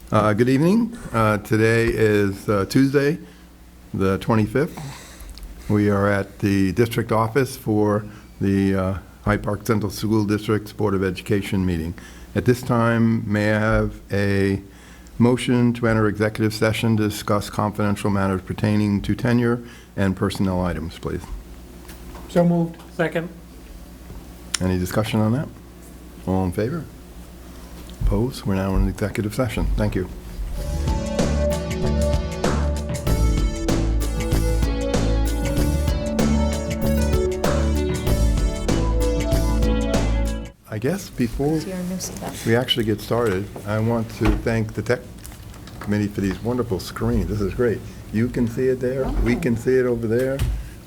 Good evening. Today is Tuesday, the 25th. We are at the district office for the Hyde Park Central School District's Board of Education meeting. At this time, may I have a motion to enter executive session to discuss confidential matters pertaining to tenure and personnel items, please? So moved. Second. Any discussion on that? All in favor? Opposed? We're now in executive session. Thank you. I guess before we actually get started, I want to thank the tech committee for these wonderful screens. This is great. You can see it there. We can see it over there.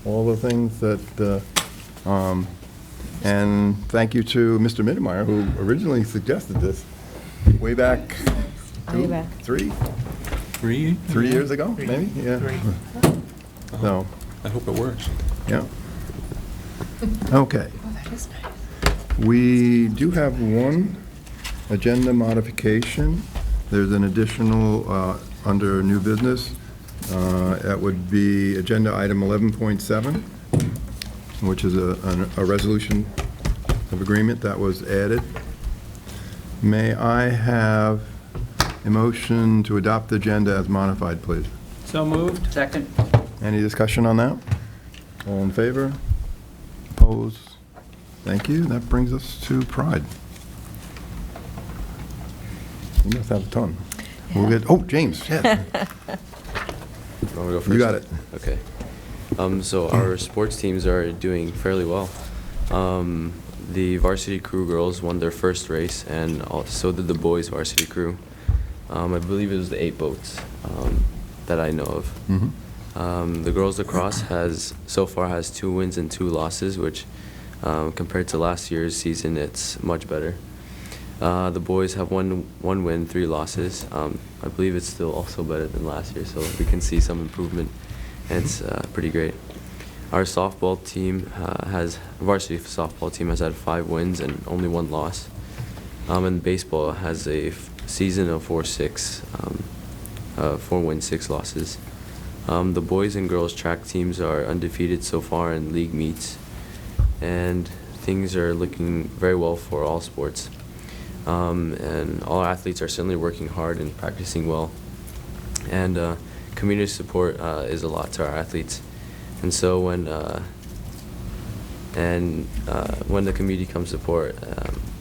All the things that, and thank you to Mr. Mittermeier, who originally suggested this way back, three years ago, maybe? Yeah. So, I hope it works. yeah. Okay. We do have one agenda modification. There's an additional, under new business, that would be agenda item 11.7, which is a resolution of agreement that was added. May I have a motion to adopt the agenda as modified, please? So moved. Second. Any discussion on that? All in favor? Opposed? Thank you. That brings us to Pride. You must have a ton. We'll get, oh, James, yeah. Want me to go first? You got it. Okay. So our sports teams are doing fairly well. The varsity crew girls won their first race, and so did the boys varsity crew. I believe it was the 8 boats that I know of. Mhm. The girls lacrosse so far has 2 wins and 2 losses, which compared to last year's season, it's much better. The boys have one win, 3 losses. I believe it's still also better than last year, so we can see some improvement, and it's pretty great. Our softball team varsity softball team has had 5 wins and only 1 loss. And baseball has a season of 4-6, 4 wins, 6 losses. The boys and girls track teams are undefeated so far in league meets, and things are looking very well for all sports. And all athletes are certainly working hard and practicing well. And community support is a lot to our athletes. And so when the community comes support,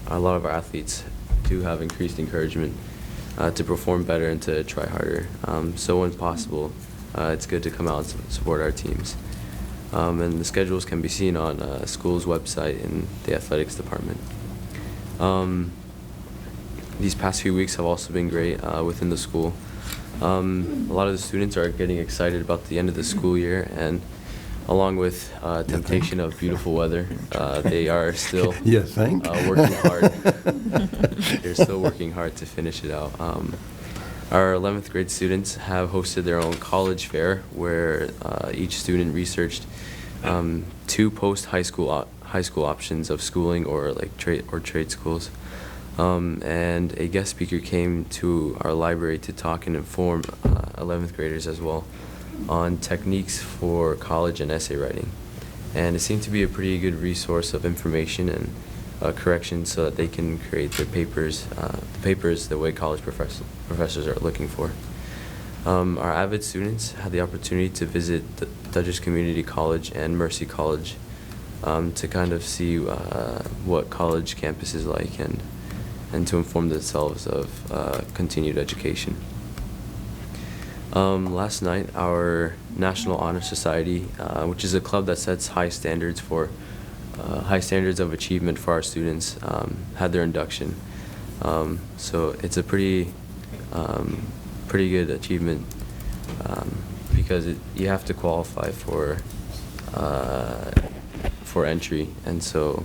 a lot of our athletes do have increased encouragement to perform better and to try harder. So when possible, it's good to come out and support our teams. And the schedules can be seen on school's website in the athletics department. These past few weeks have also been great within the school. A lot of the students are getting excited about the end of the school year, and along with temptation of beautiful weather, they are still Yes, thank. Working hard. They're still working hard to finish it out. Our 11th grade students have hosted their own college fair, where each student researched 2 post-high school options of schooling or like trade schools. And a guest speaker came to our library to talk and inform 11th graders as well on techniques for college and essay writing. And it seemed to be a pretty good resource of information and correction so that they can create their papers, the way college professors are looking for. Our avid students had the opportunity to visit the Dutchess Community College and Mercy College to kind of see what college campus is like and to inform themselves of continued education. Last night, our National Honor Society, which is a club that sets high standards of achievement for our students, had their induction. So it's a pretty good achievement because you have to qualify for entry, and so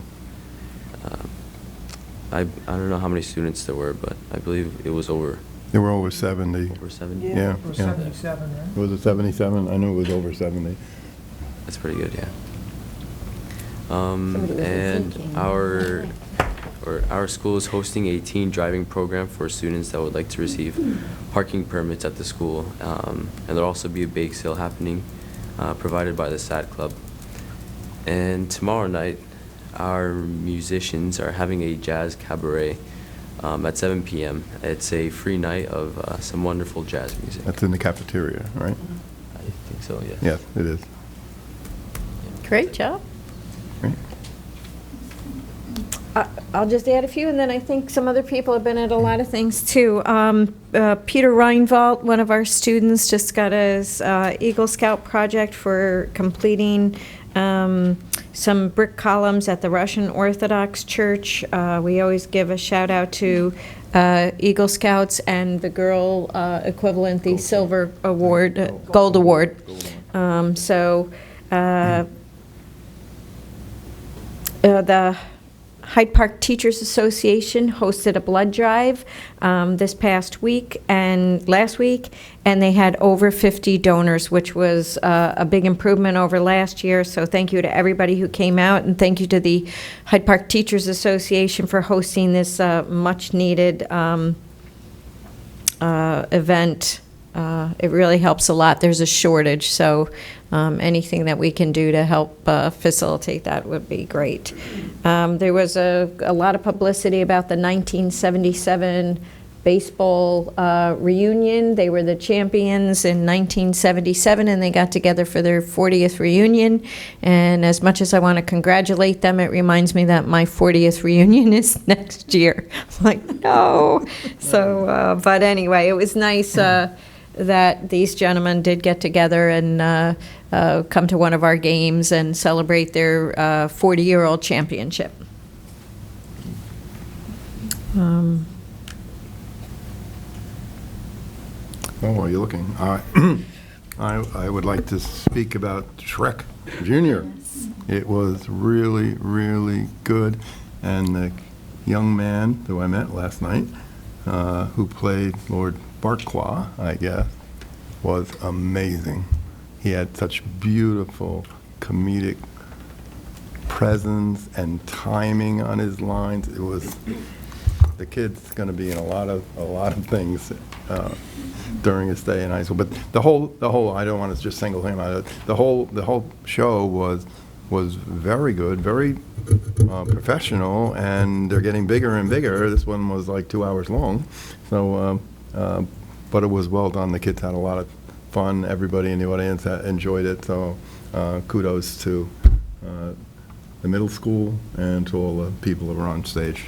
I don't know how many students there were, but I believe it was over. There were over 70. Over 70? Yeah. It was 77, right? Was it 77? I knew it was over 70. That's pretty good, yeah. And our our school is hosting a teen driving program for students that would like to receive parking permits at the school. And there'll also be a bake sale happening, provided by the SAT Club. And tomorrow night, our musicians are having a jazz cabaret at 7 p.m. It's a free night of some wonderful jazz music. That's in the cafeteria, right? I think so, yes. Yes, it is. Great job. Great. I'll just add a few, and then I think some other people have been at a lot of things, too. Peter Reinvalt, one of our students, just got his Eagle Scout project for completing some brick columns at the Russian Orthodox Church. We always give a shout-out to Eagle Scouts and the girl equivalent, the Silver Award, Gold Award. The Hyde Park Teachers Association hosted a blood drive this past week and last week, and they had over 50 donors, which was a big improvement over last year. So thank you to everybody who came out, and thank you to the Hyde Park Teachers Association for hosting this much-needed event. It really helps a lot. There's a shortage, so anything that we can do to help facilitate that would be great. There was a lot of publicity about the 1977 baseball reunion. They were the champions in 1977, and they got together for their 40th reunion. And as much as I want to congratulate them, it reminds me that my 40th reunion is next year. I'm like, no. So, but anyway, it was nice that these gentlemen did get together and come to one of our games and celebrate their 40-year-old championship. Oh, while you're looking, I would like to speak about Shrek Jr. It was really, really good, and the young man who I met last night, who played Lord Farquaad, I guess, was amazing. He had such beautiful comedic presence and timing on his lines. It was, the kid's going to be in a lot of things during his stay in high school. But the whole I don't want to just single him out. The whole show was very good, very professional, and they're getting bigger and bigger. This one was like 2 hours long, so but it was well done. The kids had a lot of fun. Everybody in the audience enjoyed it. So kudos to the middle school and to all the people who were on stage.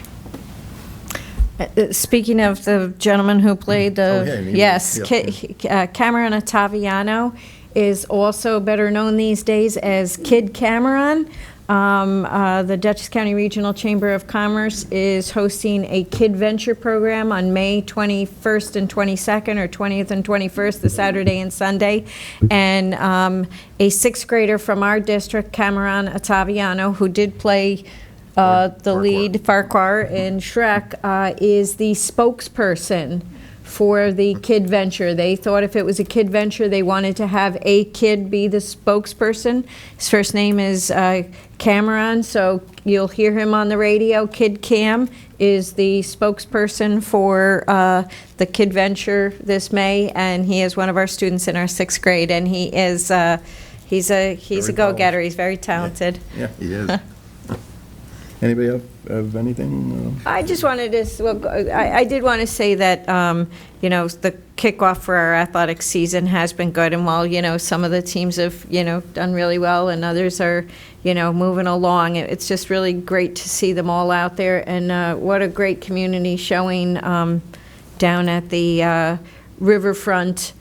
Speaking of the gentleman who played yeah, yes, yeah. Cameron Ottaviano is also better known these days as Kid Cameron. The Dutchess County Regional Chamber of Commerce is hosting a Kid Venture program on May 21st and 22nd, or 20th and 21st, the Saturday and Sunday. And a sixth grader from our district, Cameron Ottaviano, who did play the lead, Farquhar, in Shrek, is the spokesperson for the Kid Venture. They thought if it was a Kid Venture, they wanted to have a kid be the spokesperson. His first name is Cameron, so you'll hear him on the radio. Kid Cam is the spokesperson for the Kid Venture this May, and he is one of our students in our sixth grade, and he is he's a go-getter. He's very talented. Yeah, he is. Anybody have anything? I just wanted to, well, I did want to say that, you know, the kickoff for our athletic season has been good. And while, you know, some of the teams have, you know, done really well and others are, you know, moving along, it's just really great to see them all out there. And what a great community showing down at the riverfront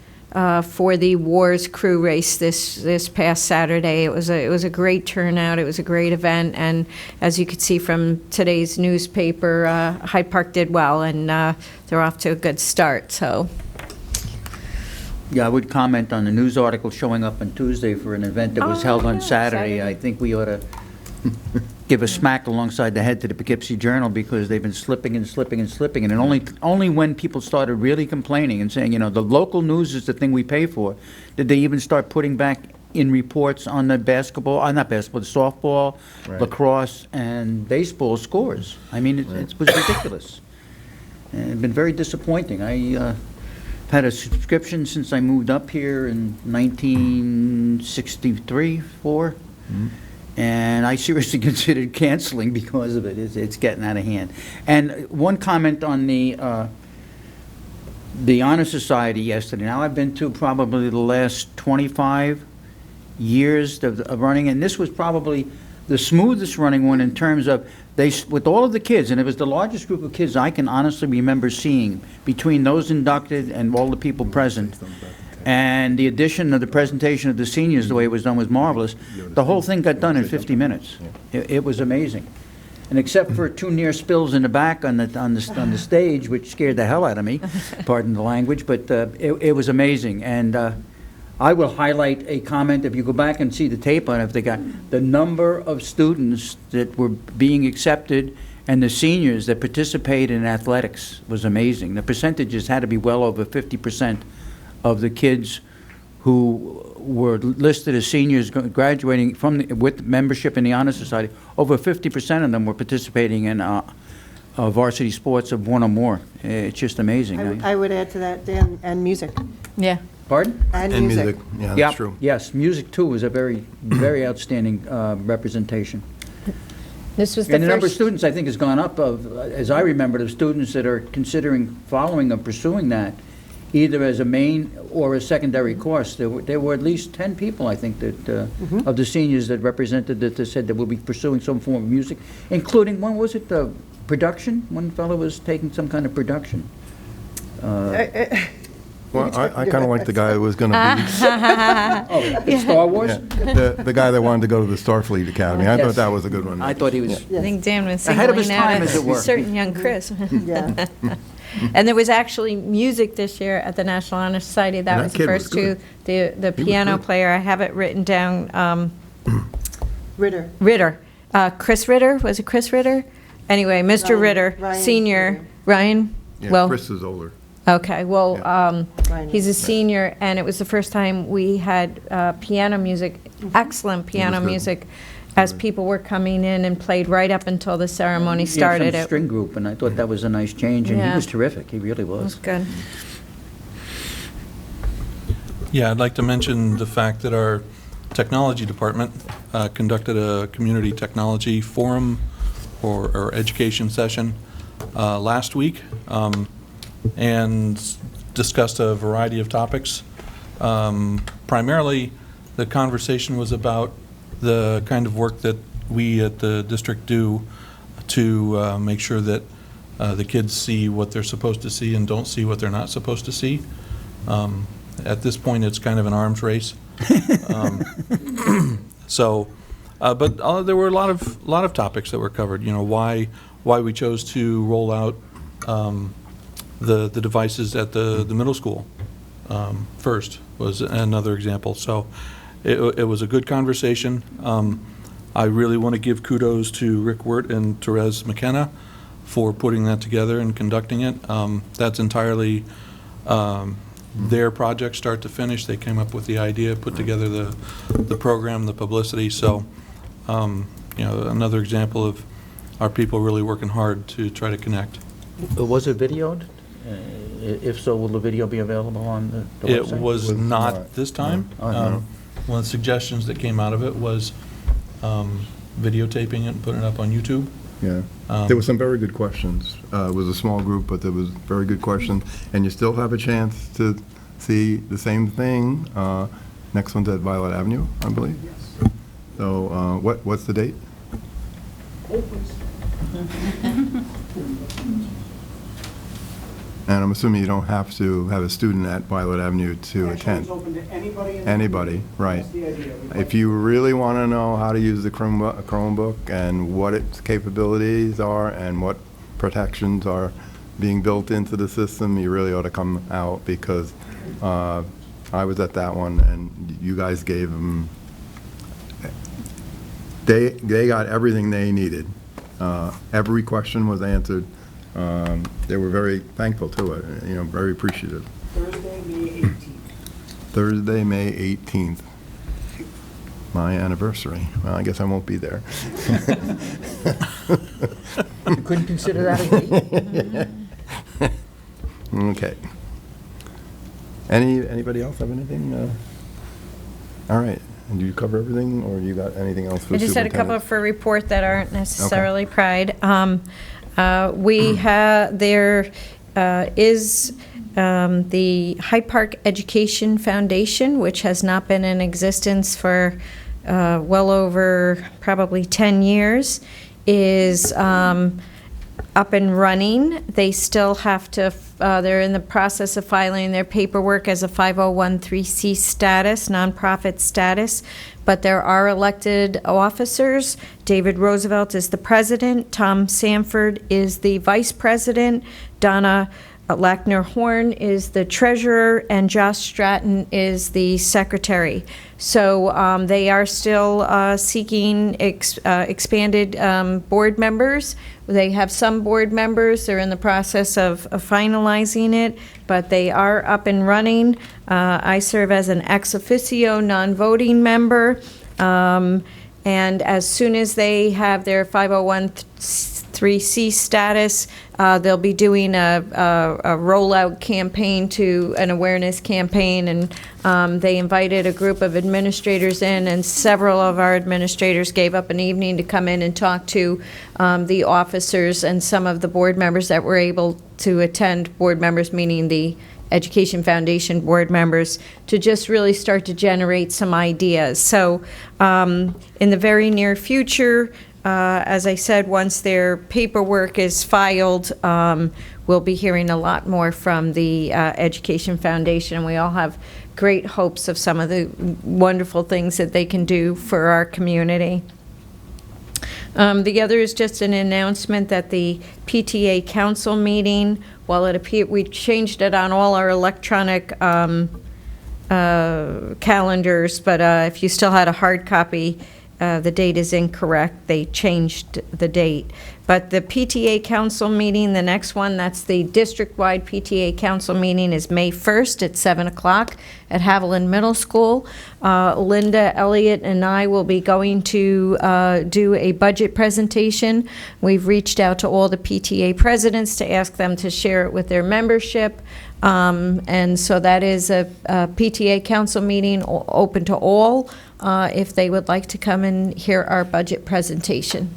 for the Wars Crew race this past Saturday. It was a great turnout. It was a great event, and as you could see from today's newspaper, Hyde Park did well, and they're off to a good start. So, yeah, I would comment on the news article showing up on Tuesday for an event that was held on yeah, Saturday. Saturday. I think we ought to give a smack alongside the head to the Poughkeepsie Journal, because they've been slipping and slipping and slipping. And only when people started really complaining and saying, you know, the local news is the thing we pay for, did they even start putting back in reports on the basketball, not basketball, the softball, Right. lacrosse, and baseball scores. I mean, it was ridiculous. And it's been very disappointing. I had a subscription since I moved up here in 1963, 4, and I seriously considered canceling because of it. It's getting out of hand. And one comment on the Honor Society yesterday. Now, I've been to probably the last 25 years of running, and this was probably the smoothest running one in terms of with all of the kids, and it was the largest group of kids I can honestly remember seeing between those inducted and all the people present. And the addition of the presentation of the seniors, the way it was done, was marvelous. The whole thing got done in 50 minutes. It was amazing. And except for 2 near spills in the back on the stage, which scared the hell out of me, pardon the language, but it was amazing. And I will highlight a comment, if you go back and see the tape on it, if they got the number of students that were being accepted and the seniors that participated in athletics was amazing. The percentages had to be well over 50% of the kids who were listed as seniors graduating with membership in the Honor Society. Over 50% of them were participating in varsity sports of 1 or more. It's just amazing. I would add to that, Dan, and music. Yeah. Pardon? And And music. music, yeah, Yeah, that's true. yes, music too was a very, very outstanding representation. This was the And the number of first, students, I think, has gone up as I remember, the students that are considering following or pursuing that, either as a main or a secondary course. There were at least 10 people, I think, that, of the seniors that represented, that said that we'll be pursuing some form of music, including, one was it, production? One fellow was taking some kind of production. Well, I kind of like the guy who was going to Star Wars? the guy that wanted to go to the Starfleet Academy. I Yes. thought that was a good one. I thought he was, I think Dan was Ahead of his singling out time, as it a were. certain young Chris. Yeah. And there was actually music this year at the National Honor Society. That And was that the kid was first two. The was piano good. player, I have it written down, Ritter. Ritter. Chris Ritter, was it Chris Ritter? Anyway, Mr. Ryan- Ritter, Ryan senior. Ritter. Ryan? Yeah, Well, Chris is older. okay, well, Ryan he's a is- senior, and it was the first time we had piano music, excellent piano good. music, as people were coming in and played right up until the ceremony he had started. some It string group, and I thought that was a nice change, and he Yeah. was terrific, he really was was. good. Yeah, I'd like to mention the fact that our technology department conducted a community technology forum or education session last week and discussed a variety of topics. Primarily, the conversation was about the kind of work that we at the district do to make sure that the kids see what they're supposed to see and don't see what they're not supposed to see. At this point, it's kind of an arms race. But there were a lot of topics that were covered. You know, why we chose to roll out the devices at the middle school first was another example. So it was a good conversation. I really want to give kudos to Rick Wirt and Therese McKenna for putting that together and conducting it. That's entirely their project, start to finish. They came up with the idea, put together the program, the publicity. So, another example of our people really working hard to try to connect. Was it videoed? If so, will the video be available on the website? It was Was not not. this time. Oh, no. One of the suggestions that came out of it was videotaping it and putting it up on YouTube. Yeah. There were some very good questions. It was a small group, but there was very good questions. And you still have a chance to see the same thing. Next one's at Violet Avenue, I believe. Yes. So what's the date? And I'm assuming you don't have to have a student at Violet Avenue to Actually, attend. it's open to anybody. in the Anybody, right. That's the idea. We'd like If you really want to know how to use the Chromebook and what its capabilities are and what protections are being built into the system, you really ought to come out, because I was at that one and you guys gave them, they got everything they needed. Every question was answered. They were very thankful to it, very appreciative. Thursday, May 18th. Thursday, May 18th. my anniversary. Well, I guess I won't be there. You couldn't consider that a date? Okay. Anybody else have anything? All right. And do you cover everything, or you got anything else for I just had a couple superintendent? for report that aren't necessarily Pride. There is the Hyde Park Education Foundation, which has not been in existence for well over probably 10 years, is up and running. They still have to, they're in the process of filing their paperwork as a 501(c)(3) status, nonprofit status, but there are elected officers. David Roosevelt is the president, Tom Sanford is the vice president, Donna Lackner-Horn is the treasurer, and Josh Stratton is the secretary. So they are still seeking expanded board members. They have some board members. They're in the process of finalizing it, but they are up and running. I serve as an ex officio non-voting member, and as soon as they have their 501(c) status, they'll be doing a rollout campaign, to an awareness campaign, and they invited a group of administrators in, and several of our administrators gave up an evening to come in and talk to the officers and some of the board members that were able to attend, board members meaning the Education Foundation board members, to just really start to generate some ideas. So in the very near future, as I said, once their paperwork is filed, we'll be hearing a lot more from the Education Foundation. We all have great hopes of some of the wonderful things that they can do for our community. The other is just an announcement that the PTA council meeting, while it appeared, we changed it on all our electronic calendars, but if you still had a hard copy, the date is incorrect. They changed the date. But the PTA council meeting, the next one, that's the district-wide PTA council meeting, is May 1st at 7 o'clock at Haviland Middle School. Linda Elliott and I will be going to do a budget presentation. We've reached out to all the PTA presidents to ask them to share it with their membership. And so that is a PTA council meeting open to all if they would like to come and hear our budget presentation.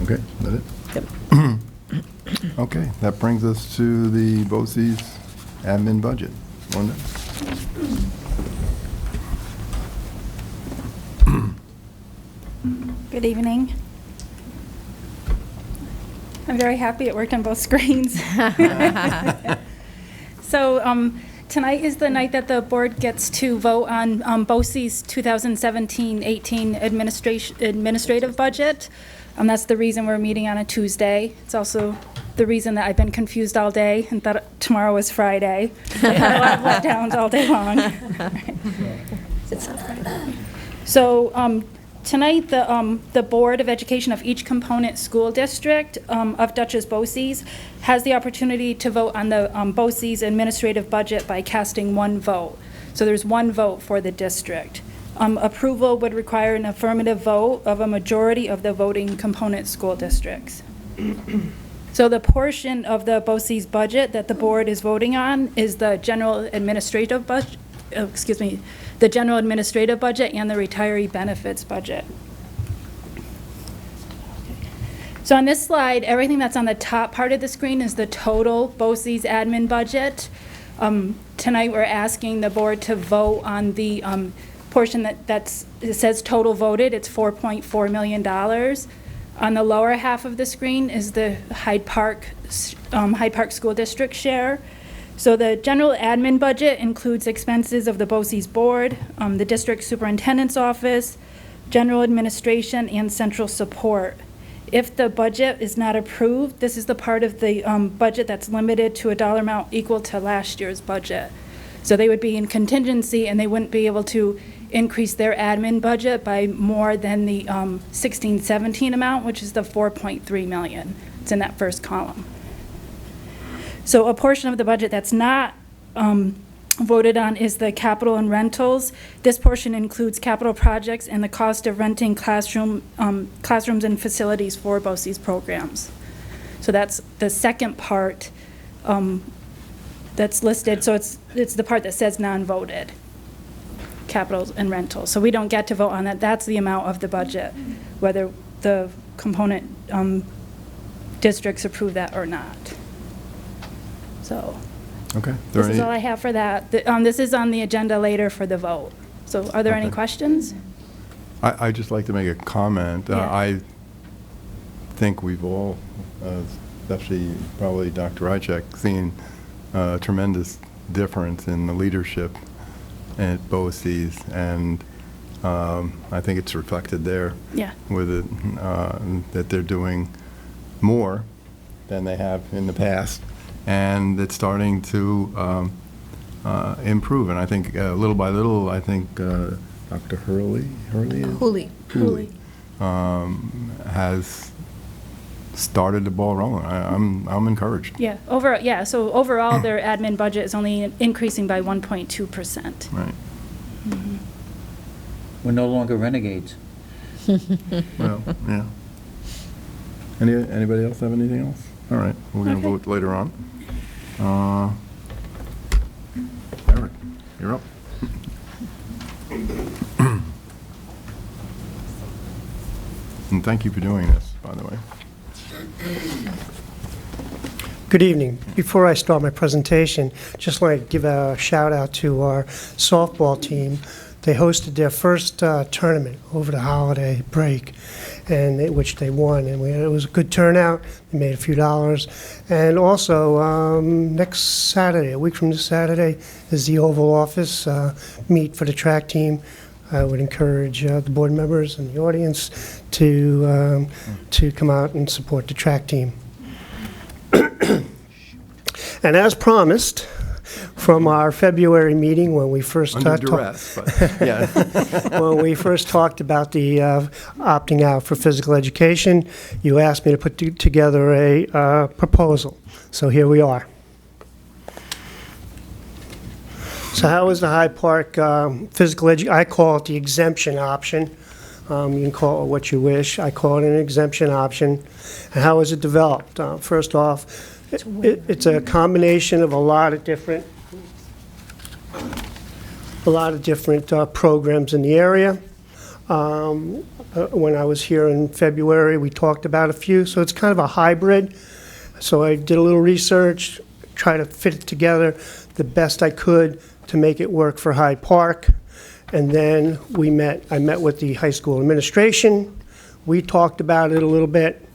Okay, is that it? Yep. Okay, that brings us to the BOCES admin budget. Wanda? Good evening. I'm very happy it worked on both screens. So tonight is the night that the board gets to vote on BOCES 2017-18 administrative budget. That's the reason we're meeting on a Tuesday. It's also the reason that I've been confused all day and thought tomorrow was Friday. I had a lot of letdowns all day long. So tonight, the Board of Education of each component school district of Dutchess BOCES has the opportunity to vote on the BOCES administrative budget by casting one vote. So there's one vote for the district. Approval would require an affirmative vote of a majority of the voting component school districts. So the portion of the BOCES budget that the board is voting on is the general administrative budget, the general administrative budget and the retiree benefits budget. So on this slide, everything that's on the top part of the screen is the total BOCES admin budget. Tonight we're asking the board to vote on the portion it says total voted. It's $4.4 million. On the lower half of the screen is the Hyde Park School District share. So the general admin budget includes expenses of the BOCES board, the district superintendent's office, general administration, and central support. If the budget is not approved, this is the part of the budget that's limited to a dollar amount equal to last year's budget. So they would be in contingency and they wouldn't be able to increase their admin budget by more than the 16-17 amount, which is the 4.3 million. It's in that first column. So a portion of the budget that's not voted on is the capital and rentals. This portion includes capital projects and the cost of renting classrooms and facilities for BOCES programs. So that's the second part that's listed. So it's the part that says non-voted, capitals and rentals. So we don't get to vote on that. That's the amount of the budget, whether the component districts approve that or not. So Okay. this is all I have for that. This is on the agenda later for the vote. So are there any Okay. questions? I'd just like to make a comment. Yeah. I think we've all, especially probably Dr. Rychek, seen a tremendous difference in the leadership at BOCES, and I think it's reflected there Yeah. with it, that they're doing more than they have in the past, and it's starting to improve. And I think little by little, I think Dr. Hurley has started the ball rolling. I'm encouraged. Yeah. So overall, their admin budget is only increasing by 1.2%. Right. We're no longer renegades. Well, yeah. Anybody else have anything else? All right, we're going to Okay. vote later on. Eric, you're up. And thank you for doing this, by the way. Good evening. Before I start my presentation, just want to give a shout out to our softball team. They hosted their first tournament over the holiday break, which they won, and it was a good turnout. They made a few dollars. And also, next Saturday, a week from this Saturday, is the Oval Office meet for the track team. I would encourage the board members and the audience to come out and support the track team. And as promised, from our February meeting when we first Under talked, duress, but, yeah. when we first talked about the opting out for physical education, you asked me to put together a proposal. So here we are. So how is the Hyde Park physical education? I call it the exemption option. You can call it what you wish. I call it an exemption option. And how is it developed? First off, it's a combination of a lot of different programs in the area. When I was here in February, we talked about a few, so it's kind of a hybrid. So I did a little research, tried to fit it together the best I could to make it work for Hyde Park. And then I met with the high school administration. We talked about it a little bit,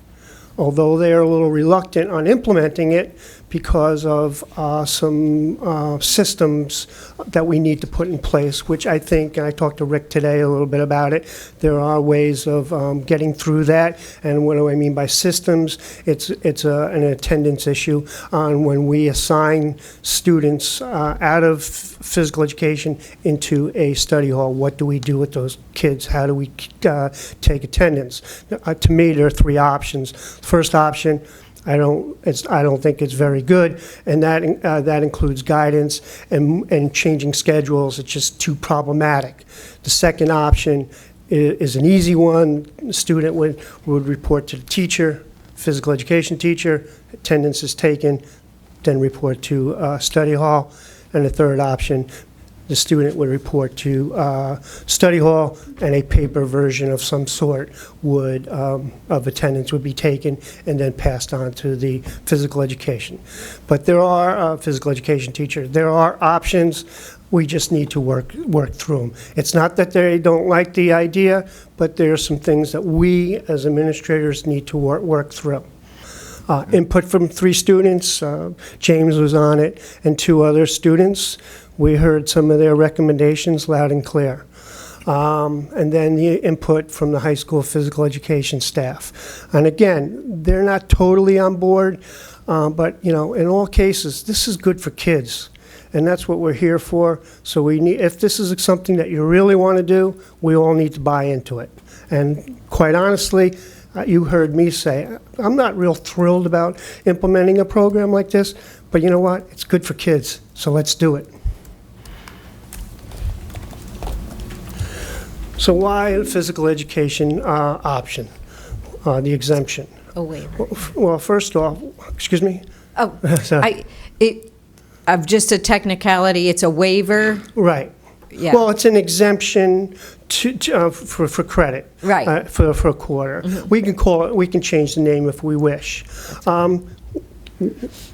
although they're a little reluctant on implementing it because of some systems that we need to put in place, which I think, and I talked to Rick today a little bit about it, there are ways of getting through that. And what do I mean by systems? It's an attendance issue on when we assign students out of physical education into a study hall. What do we do with those kids? How do we take attendance? To me, there are three options. First option, I don't think it's very good, and that includes guidance and changing schedules. It's just too problematic. The second option is an easy one. The student would report to the teacher, physical education teacher, attendance is taken, then report to study hall. And the third option, the student would report to study hall, and a paper version of some sort of attendance would be taken and then passed on to the physical education. But there are physical education teachers. There are options. We just need to work through them. It's not that they don't like the idea, but there are some things that we as administrators need to work through. Input from 3 students, James was on it, and 2 other students. We heard some of their recommendations loud and clear. And then the input from the high school physical education staff. And again, they're not totally on board, but in all cases, this is good for kids. And that's what we're here for. So if this is something that you really want to do, we all need to buy into it. And quite honestly, you heard me say, I'm not real thrilled about implementing a program like this, but you know what? It's good for kids, so let's do it. So why a physical education option, the exemption? A waiver. Well, first off, excuse me? Oh, Sorry. of just a technicality, it's a waiver? Right. Yeah. Well, it's an exemption for credit. Right. For a quarter. We can call it, we can change the name if we wish.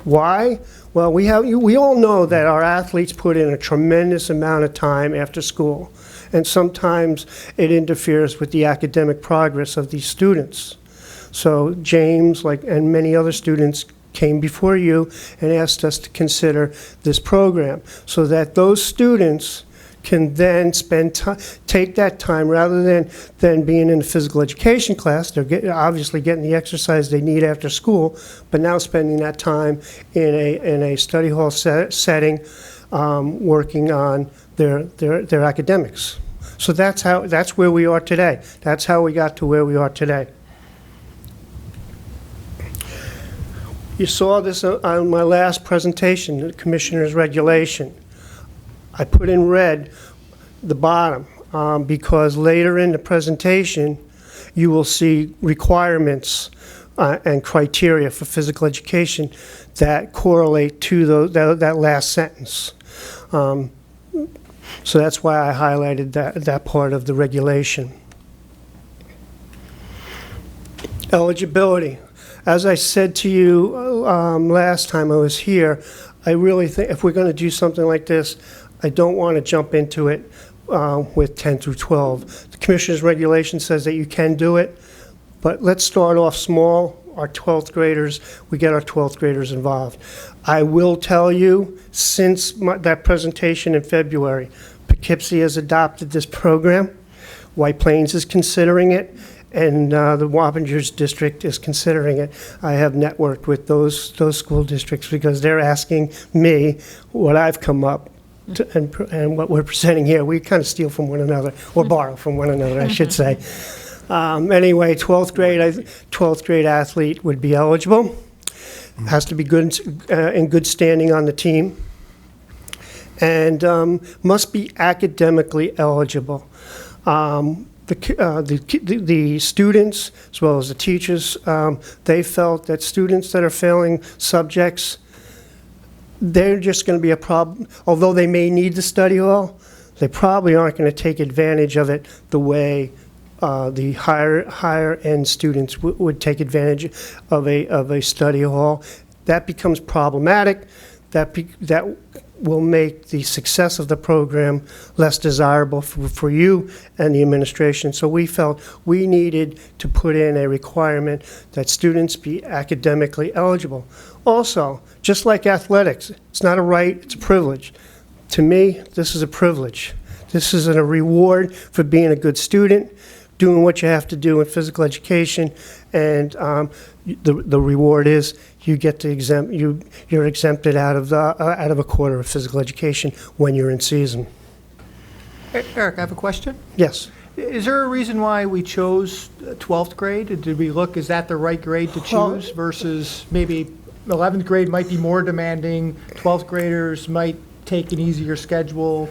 Why? Well, we all know that our athletes put in a tremendous amount of time after school, and sometimes it interferes with the academic progress of these students. So James, and many other students, came before you and asked us to consider this program so that those students can then take that time, rather than being in a physical education class. They're obviously getting the exercise they need after school, but now spending that time in a study hall setting, working on their academics. So that's where we are today. That's how we got to where we are today. You saw this on my last presentation, the Commissioner's regulation. I put in red the bottom because later in the presentation, you will see requirements and criteria for physical education that correlate to that last sentence. So that's why I highlighted that part of the regulation. Eligibility. As I said to you last time I was here, I really think if we're going to do something like this, I don't want to jump into it with 10 through 12. The Commissioner's regulation says that you can do it, but let's start off small. Our 12th graders, we get our 12th graders involved. I will tell you, since that presentation in February, Poughkeepsie has adopted this program. White Plains is considering it, and the Wappingers district is considering it. I have networked with those school districts because they're asking me what I've come up to, and what we're presenting here. We kind of steal from one another, or borrow from one another, I should say. Anyway, 12th grade athlete would be eligible. Has to be good in good standing on the team, and must be academically eligible. The students, as well as the teachers, they felt that students that are failing subjects, they're just going to be a problem. Although they may need the study hall, they probably aren't going to take advantage of it the way the higher end students would take advantage of a study hall. That becomes problematic. That will make the success of the program less desirable for you and the administration. So we felt we needed to put in a requirement that students be academically eligible. Also, just like athletics, it's not a right, it's a privilege. To me, this is a privilege. This isn't a reward for being a good student, doing what you have to do in physical education, and the reward is you get to you're exempted out of a quarter of physical education when you're in season. Eric, I have a question. Yes. Is there a reason why we chose 12th grade? Did we look, is that the right grade to choose versus maybe 11th grade might be more demanding, 12th graders might take an easier schedule?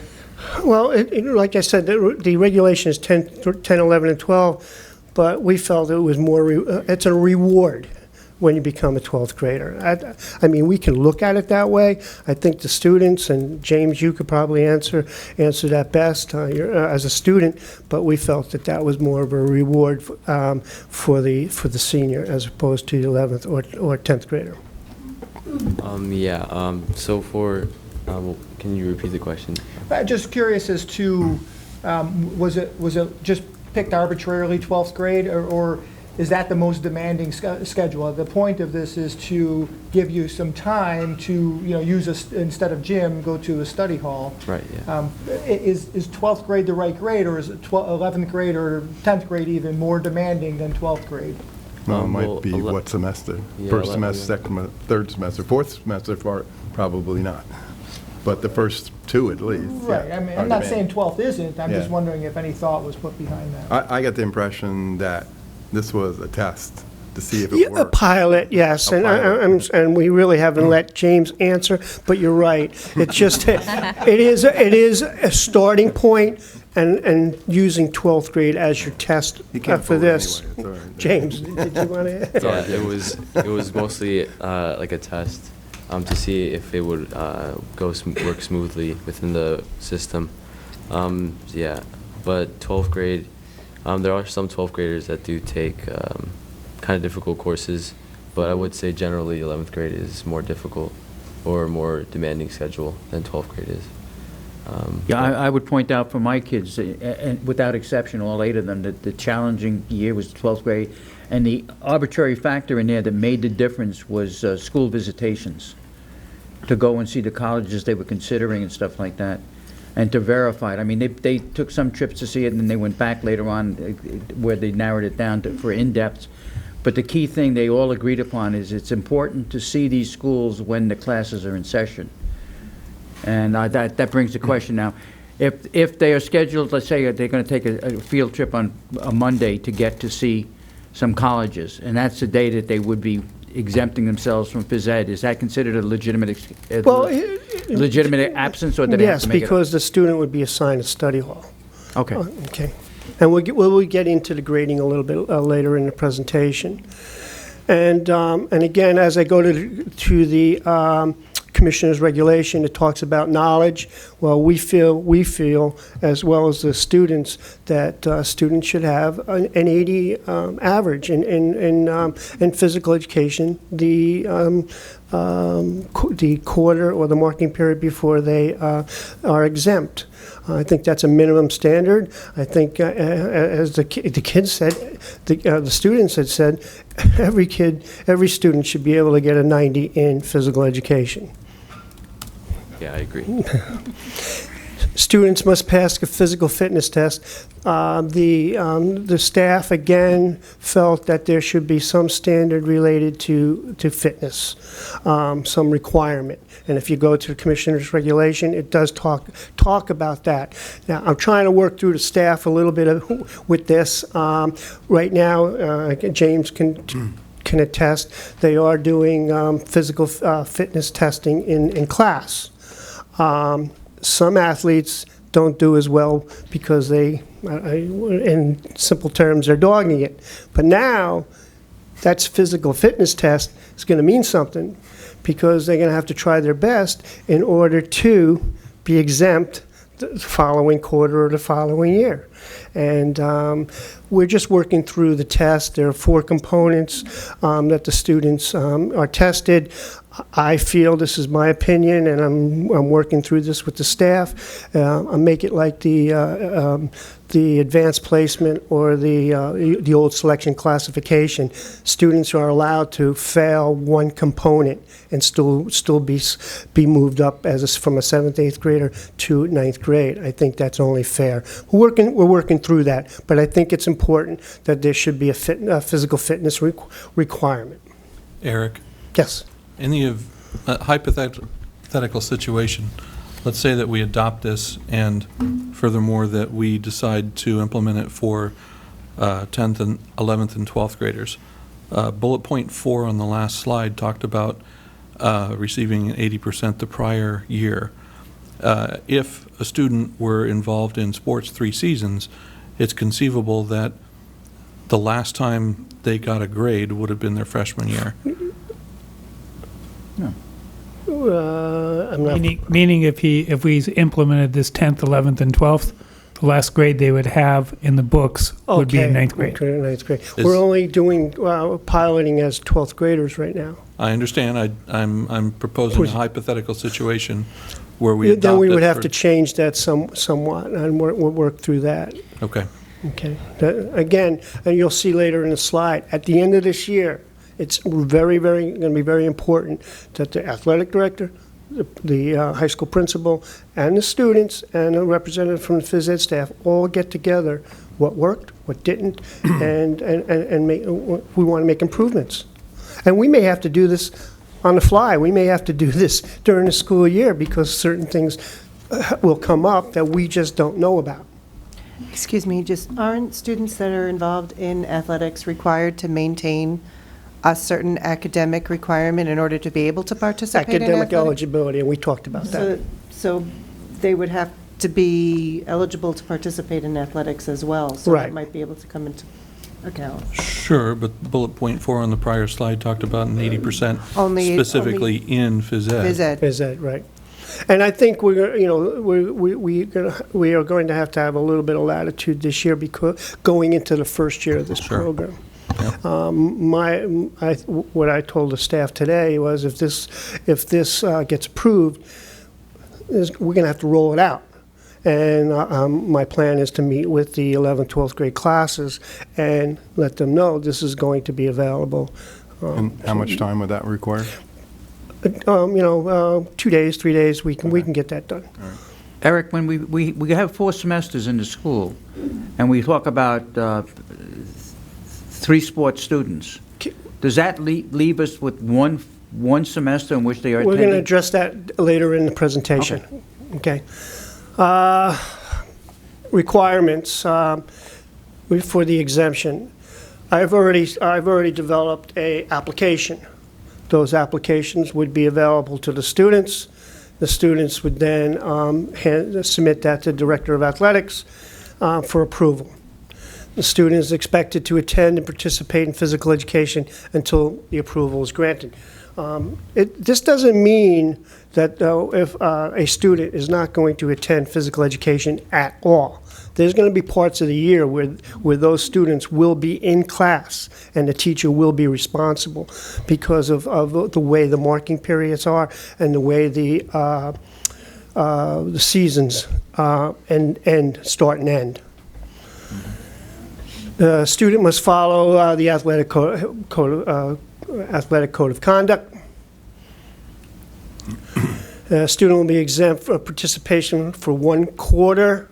Well, like I said, the regulation is 10, 11, and 12, but we felt it was more, it's a reward when you become a 12th grader. I mean, we can look at it that way. I think the students, and James, you could probably answer that best as a student, but we felt that was more of a reward for the senior as opposed to the 11th or 10th grader. So for, can you repeat the question? Just curious as to, was it just picked arbitrarily 12th grade, or is that the most demanding schedule? The point of this is to give you some time to, use instead of gym, go to a study hall. Right, yeah. Is 12th grade the right grade, or is it 11th grade or 10th grade even more demanding than 12th grade? No, it might be what semester? Yeah, First semester, second, third semester, fourth semester, probably not. But the first two at least. Right, yeah, I mean, are I'm not demanding. saying 12th isn't, I'm just Yeah. wondering if any thought was put behind that. I got the impression that this was a test to see if Yeah, it a worked. pilot, yes, A pilot. and we really haven't let James answer, but you're right. It's just, it is a starting point, and using 12th grade as your test You can't for vote this. anyway, it's all right. James, did you want to? Yeah, it was mostly like a test to see if it would work smoothly within the system. Yeah, but 12th grade, there are some 12th graders that do take kind of difficult courses, but I would say generally 11th grade is more difficult or more demanding schedule than 12th grade is. Yeah, I would point out for my kids, and without exception, all 8 of them, that the challenging year was 12th grade, and the arbitrary factor in there that made the difference was school visitations, to go and see the colleges they were considering and stuff like that, and to verify it. I mean, they took some trips to see it, and then they went back later on where they narrowed it down for in-depth. But the key thing they all agreed upon is it's important to see these schools when the classes are in session. And that brings the question now, if they are scheduled, let's say they're going to take a field trip on a Monday to get to see some colleges, and that's the day that they would be exempting themselves from phys ed, is that considered a legitimate, legitimate absence, or did they have Yes, to make it? because the student would be assigned a study hall. Okay. Okay. And we'll get into the grading a little bit later in the presentation. And again, as I go to the Commissioner's regulation, it talks about knowledge. Well, we feel, as well as the students, that students should have an 80 average in physical education, the quarter or the marking period before they are exempt. I think that's a minimum standard. I think, as the kids said, the students had said, every student should be able to get a 90 in physical education. Yeah, I agree. Students must pass a physical fitness test. The staff, again, felt that there should be some standard related to fitness, some requirement. And if you go to the Commissioner's regulation, it does talk about that. Now, I'm trying to work through the staff a little bit with this. Right now, James can attest, they are doing physical fitness testing in class. Some athletes don't do as well because they, in simple terms, they're dogging it. But now, that's physical fitness test is going to mean something, because they're going to have to try their best in order to be exempt the following quarter or the following year. And we're just working through the test. There are 4 components that the students are tested. I feel, this is my opinion, and I'm working through this with the staff. I'll make it like the advanced placement or the old selection classification. Students are allowed to fail one component and still be moved up from a 7th, 8th grader to 9th grade. I think that's only fair. We're working through that, but I think it's important that there should be a physical fitness requirement. Eric, Yes. in the hypothetical situation, let's say that we adopt this, and furthermore that we decide to implement it for 10th and 11th and 12th graders. Bullet point 4 on the last slide talked about receiving 80% the prior year. If a student were involved in sports 3 seasons, it's conceivable that the last time they got a grade would have been their freshman year. I'm not. Meaning if we implemented this 10th, 11th, and 12th, the last grade they would have in the books would be in 9th grade. Okay, 9th grade. We're only doing piloting as 12th graders right now. I understand. I'm proposing a hypothetical situation where we adopt it. Then we would have to change that somewhat, and we'll work through that. Okay. Okay. Again, and you'll see later in the slide, at the end of this year, it's very, very, going to be very important that the athletic director, the high school principal, and the students, and a representative from the phys ed staff all get together what worked, what didn't, and we want to make improvements. And we may have to do this on the fly. We may have to do this during the school year because certain things will come up that we just don't know about. Excuse me, just aren't students that are involved in athletics required to maintain a certain academic requirement in order to be able to participate in Academic athletics? eligibility, and we talked about that. So they would have to be eligible to participate in athletics as well. So Right. that might be able to come into account. Sure, but bullet point 4 on the prior slide talked about an 80% Only- specifically in phys ed. Phys ed. Is that right? And I think we're, you know, we are going to have a little bit of latitude this year because going into the first year of this Sure. program. Yep. What I told the staff today was if this gets approved, we're going to have to roll it out. And my plan is to meet with the 11th, 12th grade classes and let them know this is going to be available. And how much time would that require? 2 days, 3 days, we can get that done. Eric, when we have 4 semesters in the school, and we talk about 3 sports students, does that leave us with one semester in which they are We're going to attending? address that later in the presentation. Okay. Requirements for the exemption. I've already developed a application. Those applications would be available to the students. The students would then submit that to the Director of Athletics for approval. The student is expected to attend and participate in physical education until the approval is granted. This doesn't mean that if a student is not going to attend physical education at all. There's going to be parts of the year where those students will be in class and the teacher will be responsible because of the way the marking periods are and the way the seasons start and end. The student must follow the athletic code of conduct. The student will be exempt from participation for 1 quarter.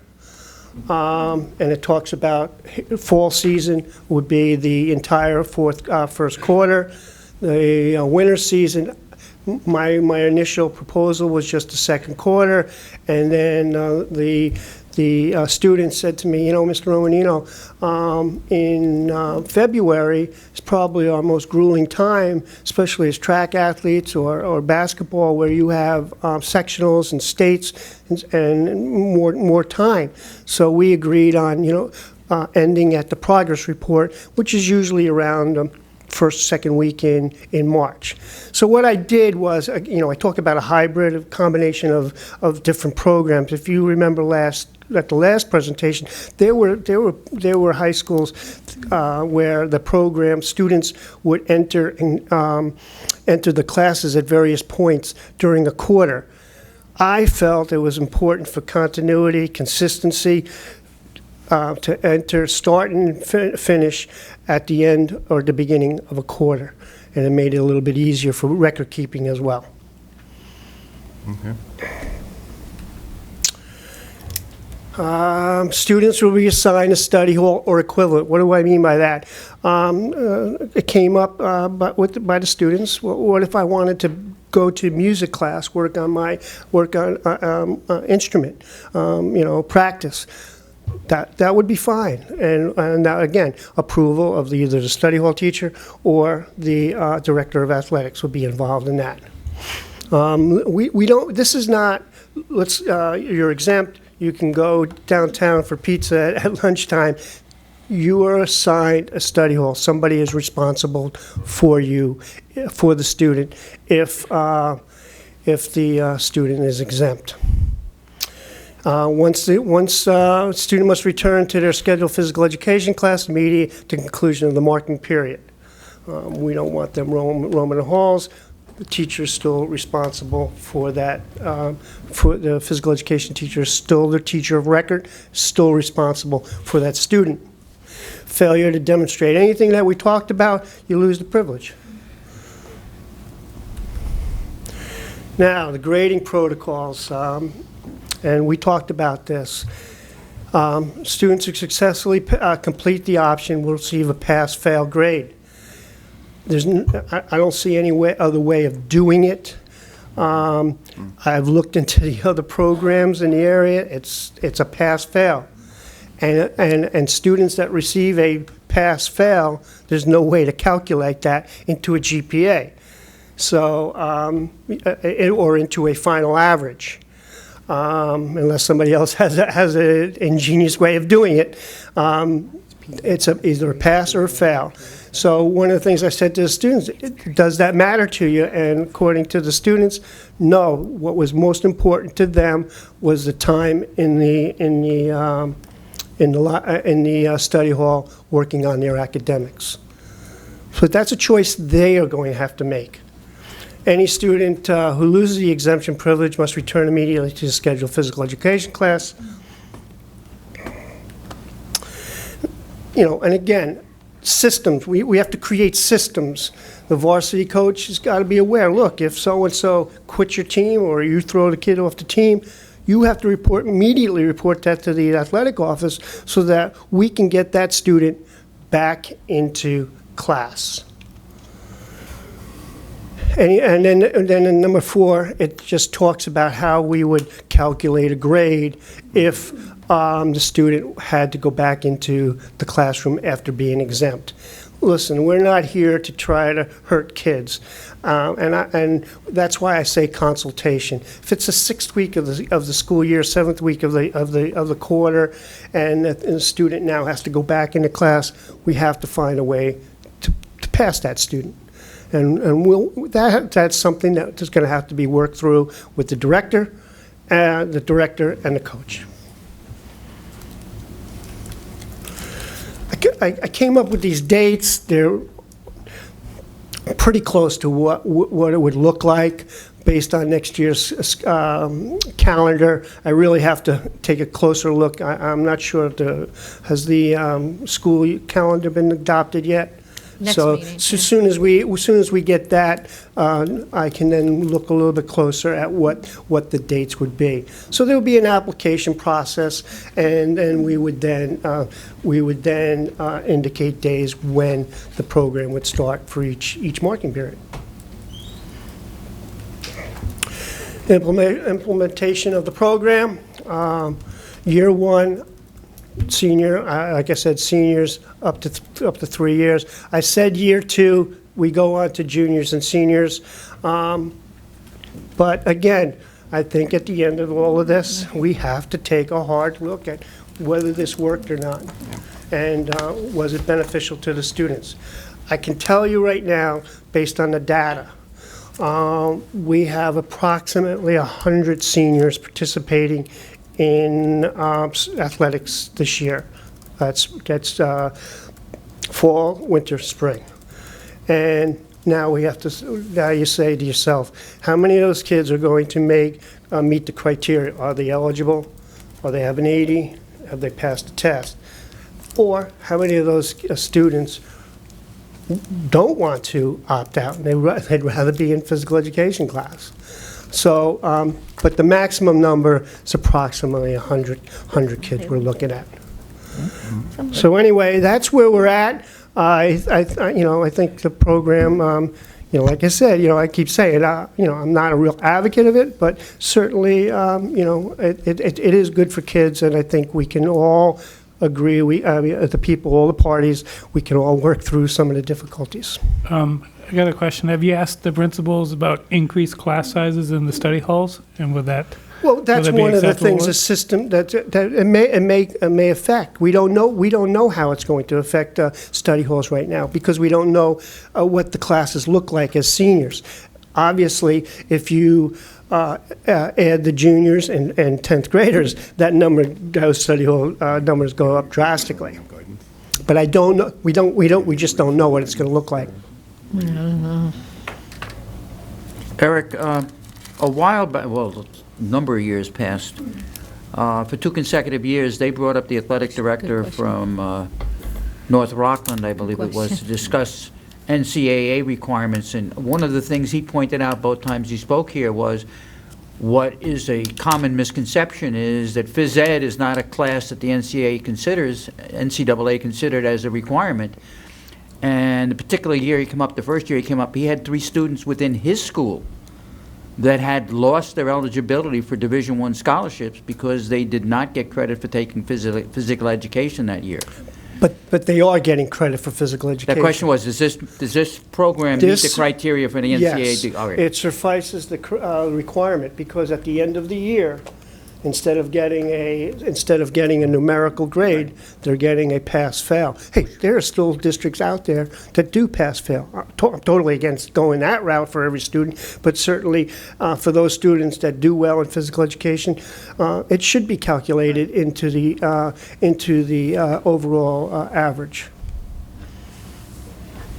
And it talks about fall season would be the entire first quarter. The winter season, my initial proposal was just the second quarter, and then the student said to me, Mr. Romanino, in February is probably our most grueling time, especially as track athletes or basketball, where you have sectionals and states and more time. So we agreed on, ending at the progress report, which is usually around first, second week in March. So what I did was, I talk about a hybrid, a combination of different programs. If you remember at the last presentation, there were high schools where the program students would enter the classes at various points during a quarter. I felt it was important for continuity, consistency, to start and finish at the end or the beginning of a quarter, and it made it a little bit easier for record keeping as well. Okay. Students will be assigned a study hall or equivalent. What do I mean by that? It came up by the students. What if I wanted to go to music class, work on instrument, practice? That would be fine. And now, again, approval of either the study hall teacher or the Director of Athletics would be involved in that. We don't, this is not, you're exempt. You can go downtown for pizza at lunchtime. You are assigned a study hall. Somebody is responsible for you, for the student, if the student is exempt. Once student must return to their scheduled physical education class immediately to conclusion of the marking period. We don't want them roaming the halls. The teacher is still responsible for that. For the physical education teacher is still the teacher of record, still responsible for that student. Failure to demonstrate anything that we talked about, you lose the privilege. Now, the grading protocols, and we talked about this. Students who successfully complete the option will receive a pass-fail grade. I don't see any other way of doing it. I've looked into the other programs in the area. It's a pass-fail. And students that receive a pass-fail, there's no way to calculate that into a GPA. So, or into a final average. unless somebody else has an ingenious way of doing it. It's either a pass or a fail. So one of the things I said to the students, does that matter to you? And according to the students, no. What was most important to them was the time in the study hall working on their academics. So that's a choice they are going to have to make. Any student who loses the exemption privilege must return immediately to the scheduled physical education class. And again, systems, we have to create systems. The varsity coach has got to be aware, look, if so-and-so quits your team or you throw the kid off the team, you have to immediately report that to the athletic office so that we can get that student back into class. And then in number 4, it just talks about how we would calculate a grade if the student had to go back into the classroom after being exempt. Listen, we're not here to try to hurt kids, and that's why I say consultation. If it's the 6th week of the school year, 7th week of the quarter, and the student now has to go back into class, we have to find a way to pass that student. And that's something that is going to have to be worked through with the director and the coach. I came up with these dates. They're pretty close to what it would look like based on next year's calendar. I really have to take a closer look. I'm not sure has the school calendar been adopted yet. Next So meeting, as soon as we get that, I can then look a little bit closer at what the dates would be. So there would be an application process, and then we would then indicate days when the program would start for each marking period. Implementation of the program, year 1. Senior, like I said, seniors up to 3 years. I said year 2, we go on to juniors and seniors. But again, I think at the end of all of this, we have to take a hard look at whether this worked or not, and was it beneficial to the students. I can tell you right now, based on the data, we have approximately 100 seniors participating in athletics this year. That's fall, winter, spring. And now you say to yourself, how many of those kids are going to meet the criteria? Are they eligible? Are they have an 80? Have they passed the test? Or how many of those students don't want to opt out and they'd rather be in physical education class? So, but the maximum number is approximately 100 kids we're looking at. So anyway, that's where we're at. I think the program, like I said, I keep saying, I'm not a real advocate of it, but certainly, it is good for kids, and I think we can all agree, the people, all the parties, we can all work through some of the difficulties. I got a question. Have you asked the principals about increased class sizes in the study halls, and would that? Well, that's one of the things, a system that it may affect. We don't know how it's going to affect study halls right now, because we don't know what the classes look like as seniors. Obviously, if you add the juniors and 10th graders, those study hall numbers go up drastically. But I don't know. We just don't know what it's going to look like. Eric, a while back, well, a number of years past, for 2 consecutive years, they brought up the athletic director from North Rockland, I believe it was, to discuss NCAA requirements. And one of the things he pointed out both times he spoke here was what is a common misconception is that phys ed is not a class that the NCAA considered as a requirement. And the particular year he came up, the first year he came up, he had 3 students within his school that had lost their eligibility for Division I scholarships because they did not get credit for taking physical education that year. But they are getting credit for physical education. The question was, does this program meet the criteria for the NCAA? Yes, All right. it suffices the requirement, because at the end of the year, Instead of getting a numerical grade, they're getting a pass-fail. Hey, there are still districts out there that do pass-fail. I'm totally against going that route for every student, but certainly for those students that do well in physical education, it should be calculated into the overall average.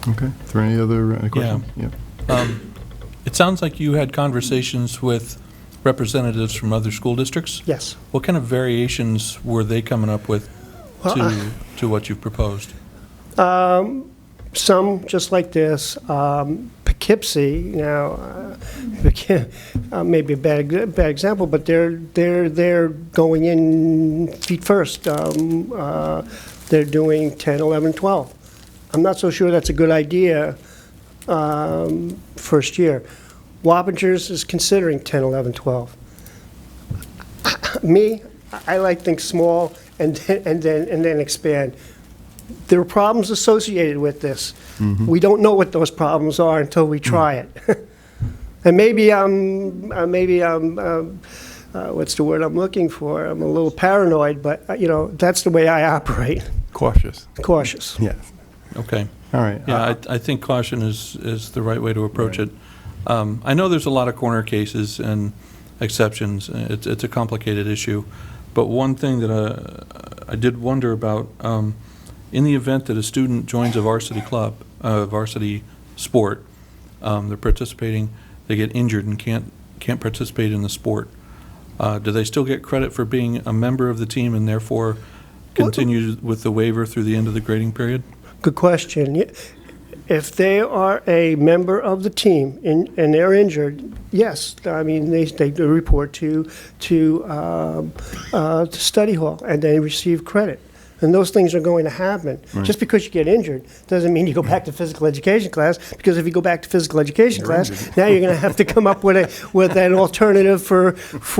Okay. Is there any questions? Yeah. It sounds like you had conversations with representatives from other school districts? Yes. What kind of variations were they coming up with to what you've proposed? Some just like this. Poughkeepsie, maybe a bad example, but they're going in feet first. They're doing 10, 11, 12. I'm not so sure that's a good idea first year. Wappingers is considering 10, 11, 12. Me, I like things small and then expand. There are problems associated with this. We don't know what those problems are until we try it. And maybe what's the word I'm looking for? I'm a little paranoid, but that's the way I operate. Cautious. Cautious. Yes. Okay. All right. Yeah, I think caution is the right way to approach it. I know there's a lot of corner cases and exceptions. It's a complicated issue. But one thing that I did wonder about, in the event that a student joins a varsity club, varsity sport, they're participating, they get injured and can't participate in the sport, do they still get credit for being a member of the team and therefore continue with the waiver through the end of the grading period? Good question. If they are a member of the team and they're injured, yes. I mean, they report to study hall and they receive credit. And those things are going to happen. Right. Just because you get injured doesn't mean you go back to physical education class, because if you go back to physical education class, now you're going to have to come up with an alternative for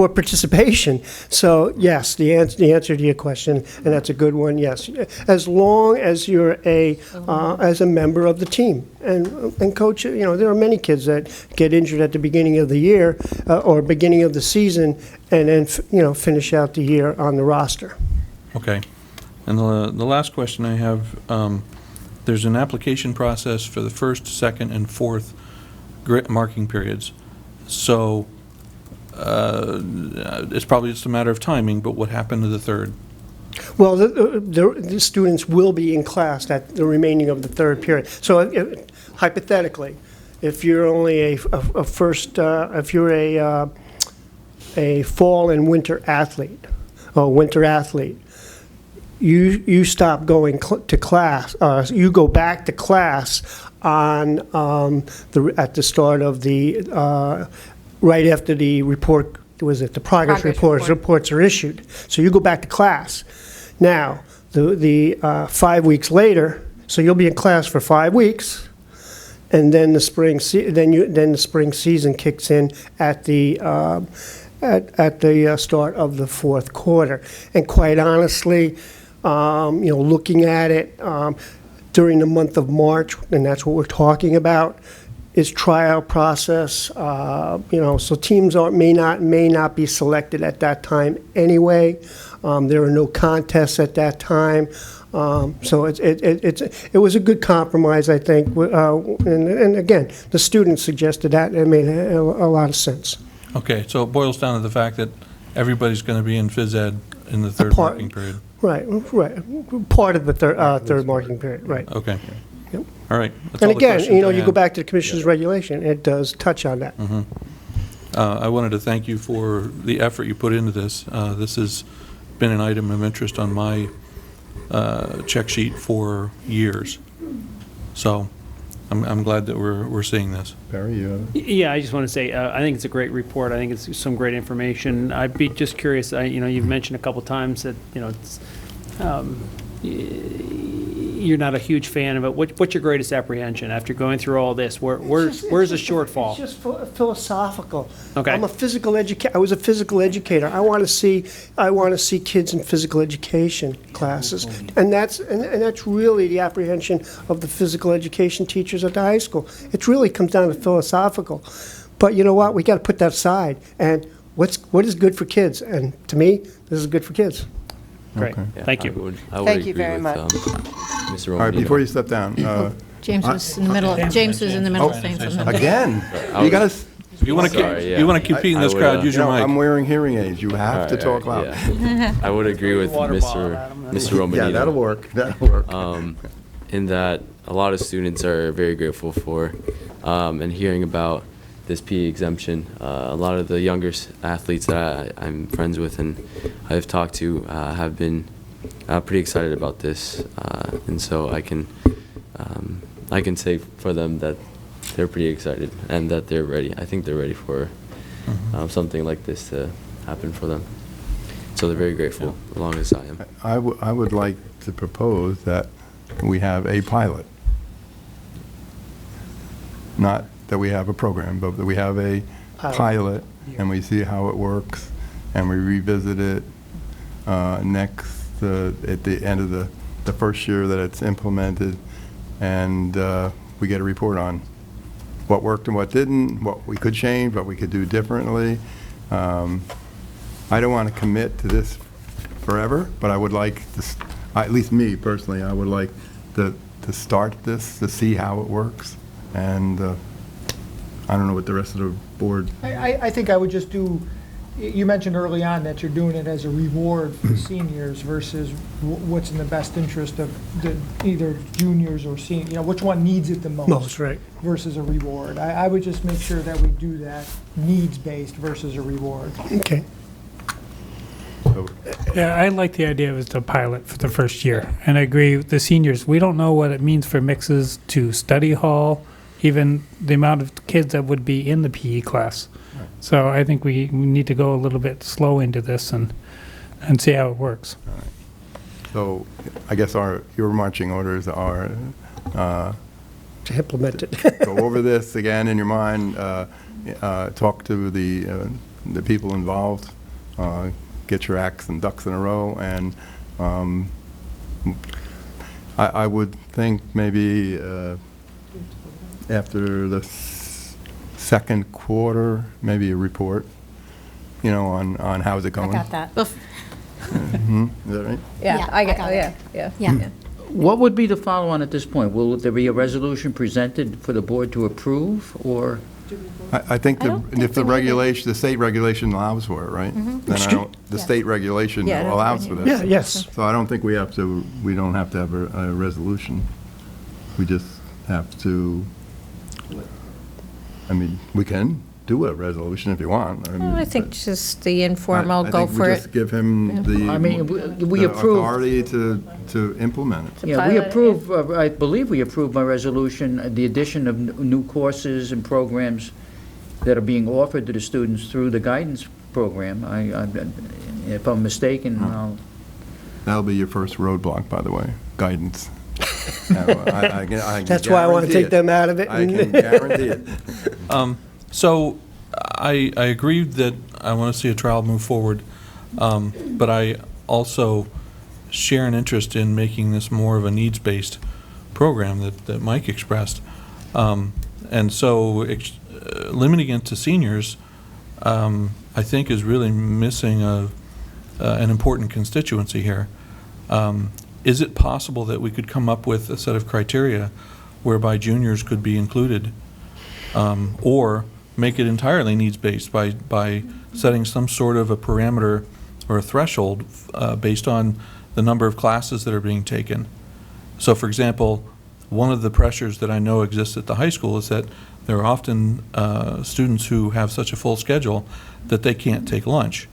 participation. So yes, the answer to your question, and that's a good one, yes. As long as you're as a member of the team. And coach, there are many kids that get injured at the beginning of the year or beginning of the season and then finish out the year on the roster. Okay. And the last question I have, there's an application process for the first, second, and fourth marking periods. So it's probably just a matter of timing, but what happened to the third? Well, the students will be in class at the remaining of the third period. So hypothetically, if you're only if you're a fall and winter athlete, or winter athlete, you stop going to class. You go back to class on at the start of the right after the report. Was it the progress reports are issued? So you go back to class. Now the 5 weeks later, so you'll be in class for 5 weeks, and then the spring then the spring season kicks in at the start of the fourth quarter. And quite honestly, looking at it during the month of March, and that's what we're talking about, is tryout process. So teams may not be selected at that time anyway. There are no contests at that time. So it was a good compromise, I think. And again, the students suggested that, and it made a lot of sense. Okay, so it boils down to the fact that everybody's going to be in phys ed in the third marking period. Right. Part of the third marking period, right. Okay. Yep. All right. That's And all the again, questions I you had. go back to the Commissioner's regulation, it does touch on that. Mm-hmm. I wanted to thank you for the effort you put into this. This has been an item of interest on my check sheet for years. So I'm glad that we're seeing this. Barry, you have it? Yeah, I just want to say, I think it's a great report. I think it's some great information. I'd be just curious, you've mentioned a couple times that, it's, you're not a huge fan of it. What's your greatest apprehension after going through all this? Where's the shortfall? It's just philosophical. Okay. I was a physical educator. I want to see kids in physical education classes, and that's really the apprehension of the physical education teachers at the high school. It really comes down to philosophical. But you know what? We got to put that aside, and what is good for kids? And to me, this is good for kids. Great, Okay. thank you. I would Thank you agree very with, much. Mr. All right, Romanino. before you step down, James was in the middle, James was in the middle of saying something. again, I you was- gotta, If you want to Sorry, yeah. you want to compete in I this would, crowd, use you your know, mic. I'm wearing hearing aids, you have to talk All loud. right, yeah. I would agree with Water bottle, Adam, Mr. Romanino. Yeah, that'll work, that'll work. In that a lot of students are very grateful for, and hearing about this PE exemption. A lot of the younger athletes that I'm friends with and I've talked to have been pretty excited about this, and so I can say for them that they're pretty excited and that they're ready. I think they're ready for something like this to happen for them. So they're very grateful, along as I am. I would like to propose that we have a pilot. Not that we have a program, but that we have a pilot, and we see how it works, and we revisit it next, at the end of the first year that it's implemented, and we get a report on what worked and what didn't, what we could change, what we could do differently. I don't want to commit to this forever, but I would like to, at least me personally, I would like to start this, to see how it works. And I don't know what the rest of the board, I think I would just do, you mentioned early on that you're doing it as a reward for the seniors versus what's in the best interest of either juniors or seniors, which one needs it the most? Most, right. Versus a reward. I would just make sure that we do that needs-based versus a reward. Okay. so Yeah, I like the idea of it as a pilot for the first year. And I agree with the seniors. We don't know what it means for mixes to study hall, even the amount of kids that would be in the PE class. So I think we need to go a little bit slow into this and see how it works. so I guess your marching orders are To implement it. go over this again in your mind, talk to the people involved, get your acts and ducks in a row, and I would think maybe after the second quarter, maybe a report, on how's it going. that. Mhm. Is that right? Yeah, I got it. Yeah. What would be the follow-on at this point? Will there be a resolution presented for the board to approve, or? I think I don't think if the we need it. regulation, the state regulation allows for it, right? Then the state regulation Yeah, I don't allows think for we this. Yeah, yes. So I don't think we don't have to have a resolution. We just have to, we can do a resolution if you want. I think just the informal, I go think we for just it. give him the. I mean, we the approve. authority to implement it. Yeah, we pilot, approve, I believe we approve by resolution, the addition of new courses and programs that are being offered to the students through the guidance program. If I'm mistaken, I'll... That'll be your first roadblock, by the way, guidance. I can That's why I want to guarantee take it. them out of it. I can guarantee it. So I agree that I want to see a trial move forward, but I also share an interest in making this more of a needs-based program that Mike expressed. And so limiting it to seniors, I think, is really missing an important constituency here. Is it possible that we could come up with a set of criteria whereby juniors could be included, or make it entirely needs-based by setting some sort of a parameter or a threshold based on the number of classes that are being taken? So, for example, one of the pressures that I know exists at the high school is that there are often students who have such a full schedule that they can't take lunch.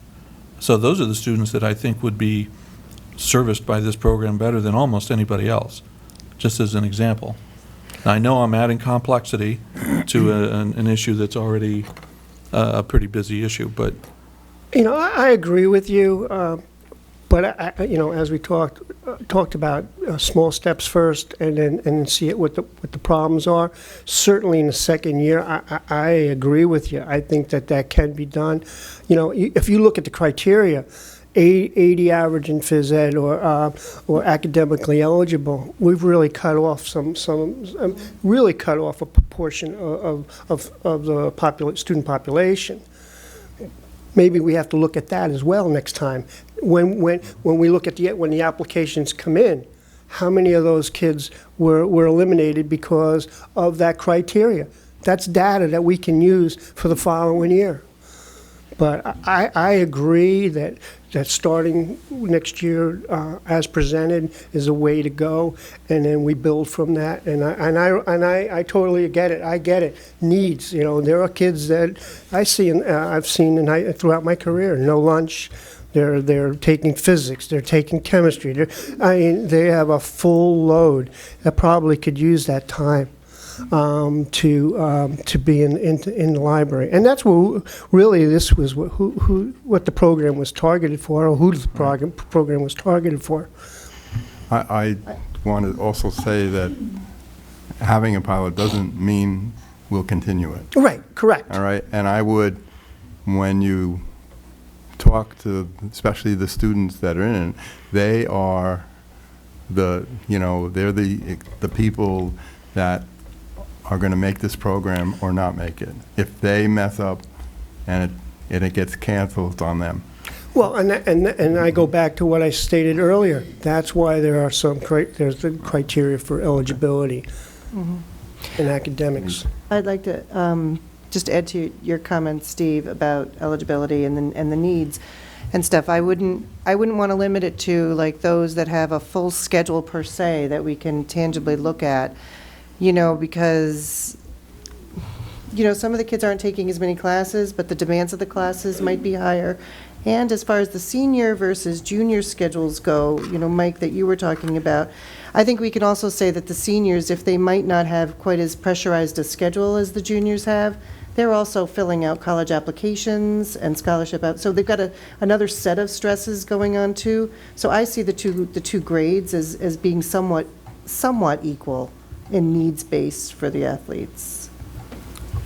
So those are the students that I think would be serviced by this program better than almost anybody else, just as an example. Now, I know I'm adding complexity to an issue that's already a pretty busy issue, but I agree with you, but as we talked about, small steps first, and then see what the problems are. Certainly in the second year, I agree with you. I think that can be done. If you look at the criteria, 80 average in phys ed or academically eligible, we've really cut off really cut off a proportion of the student population. maybe we have to look at that as well next time. When we look at when the applications come in, how many of those kids were eliminated because of that criteria? That's data that we can use for the following year. But I agree that starting next year as presented is a way to go, and then we build from that. And I totally get it. I get it. Needs, there are kids that I've seen throughout my career, no lunch. They're taking physics. They're taking chemistry. They have a full load that probably could use that time to be in the library. And that's what really this was what the program was targeted for, or who the program was targeted for. I want to also say that having a pilot doesn't mean we'll continue it. Right, correct. All right, and I would, when you talk to especially the students that are in it, they are they're the people that are going to make this program or not make it. If they mess up and it gets canceled, it's on them. Well, and I go back to what I stated earlier. That's why there are there's the criteria for eligibility in academics. I'd like to just add to your comments, Steve, about eligibility and the needs and stuff. I wouldn't want to limit it to like those that have a full schedule per se that we can tangibly look at, because some of the kids aren't taking as many classes, but the demands of the classes might be higher. And as far as the senior versus junior schedules go, Mike, that you were talking about, I think we can also say that the seniors, if they might not have quite as pressurized a schedule as the juniors have, they're also filling out college applications and scholarship out. So they've got another set of stresses going on too. So I see the two grades as being somewhat equal in needs-based for the athletes.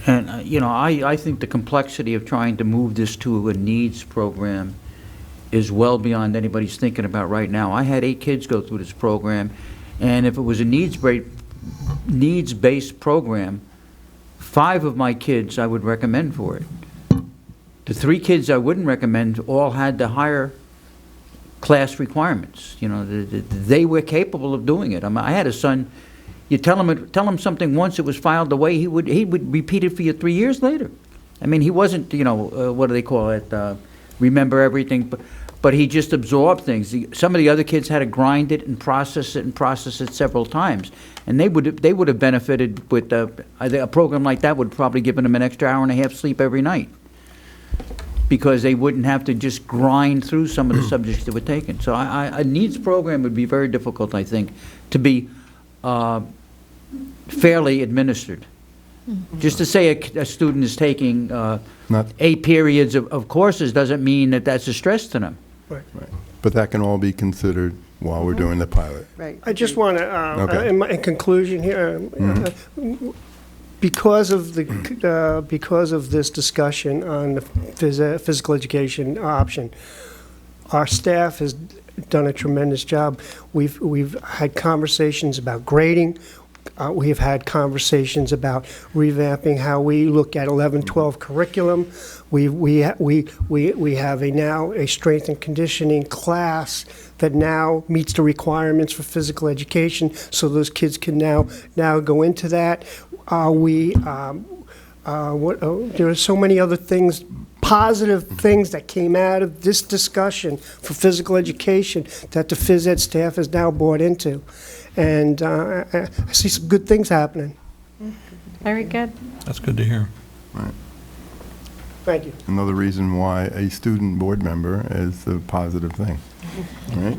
And, I think the complexity of trying to move this to a needs program is well beyond anybody's thinking about right now. I had 8 kids go through this program, and if it was a needs-based program, 5 of my kids I would recommend for it. The 3 kids I wouldn't recommend all had the higher class requirements. They were capable of doing it. I had a son. You tell him something once, it was filed away, he would repeat it for you 3 years later. He wasn't, what do they call it, remember everything, but he just absorbed things. Some of the other kids had to grind it and process it several times. And they would have benefited with a program like that would probably give them an extra hour and a half sleep every night, because they wouldn't have to just grind through some of the subjects that were taken. So a needs program would be very difficult, I think, to be fairly administered. Just to say a student is taking 8 periods of courses doesn't mean that that's a stress to them. Right. But that can all be considered while we're doing the pilot. Right. I just want to, in conclusion here, because of this discussion on the physical education option, our staff has done a tremendous job. We've had conversations about grading. We have had conversations about revamping how we look at 11-12 curriculum. We have now a strength and conditioning class that now meets the requirements for physical education, so those kids can now go into that. There are so many other things, positive things that came out of this discussion for physical education that the phys ed staff has now bought into. And I see some good things happening. Very good. That's good to hear. Right. Thank you. Another reason why a student board member is a positive thing. All right?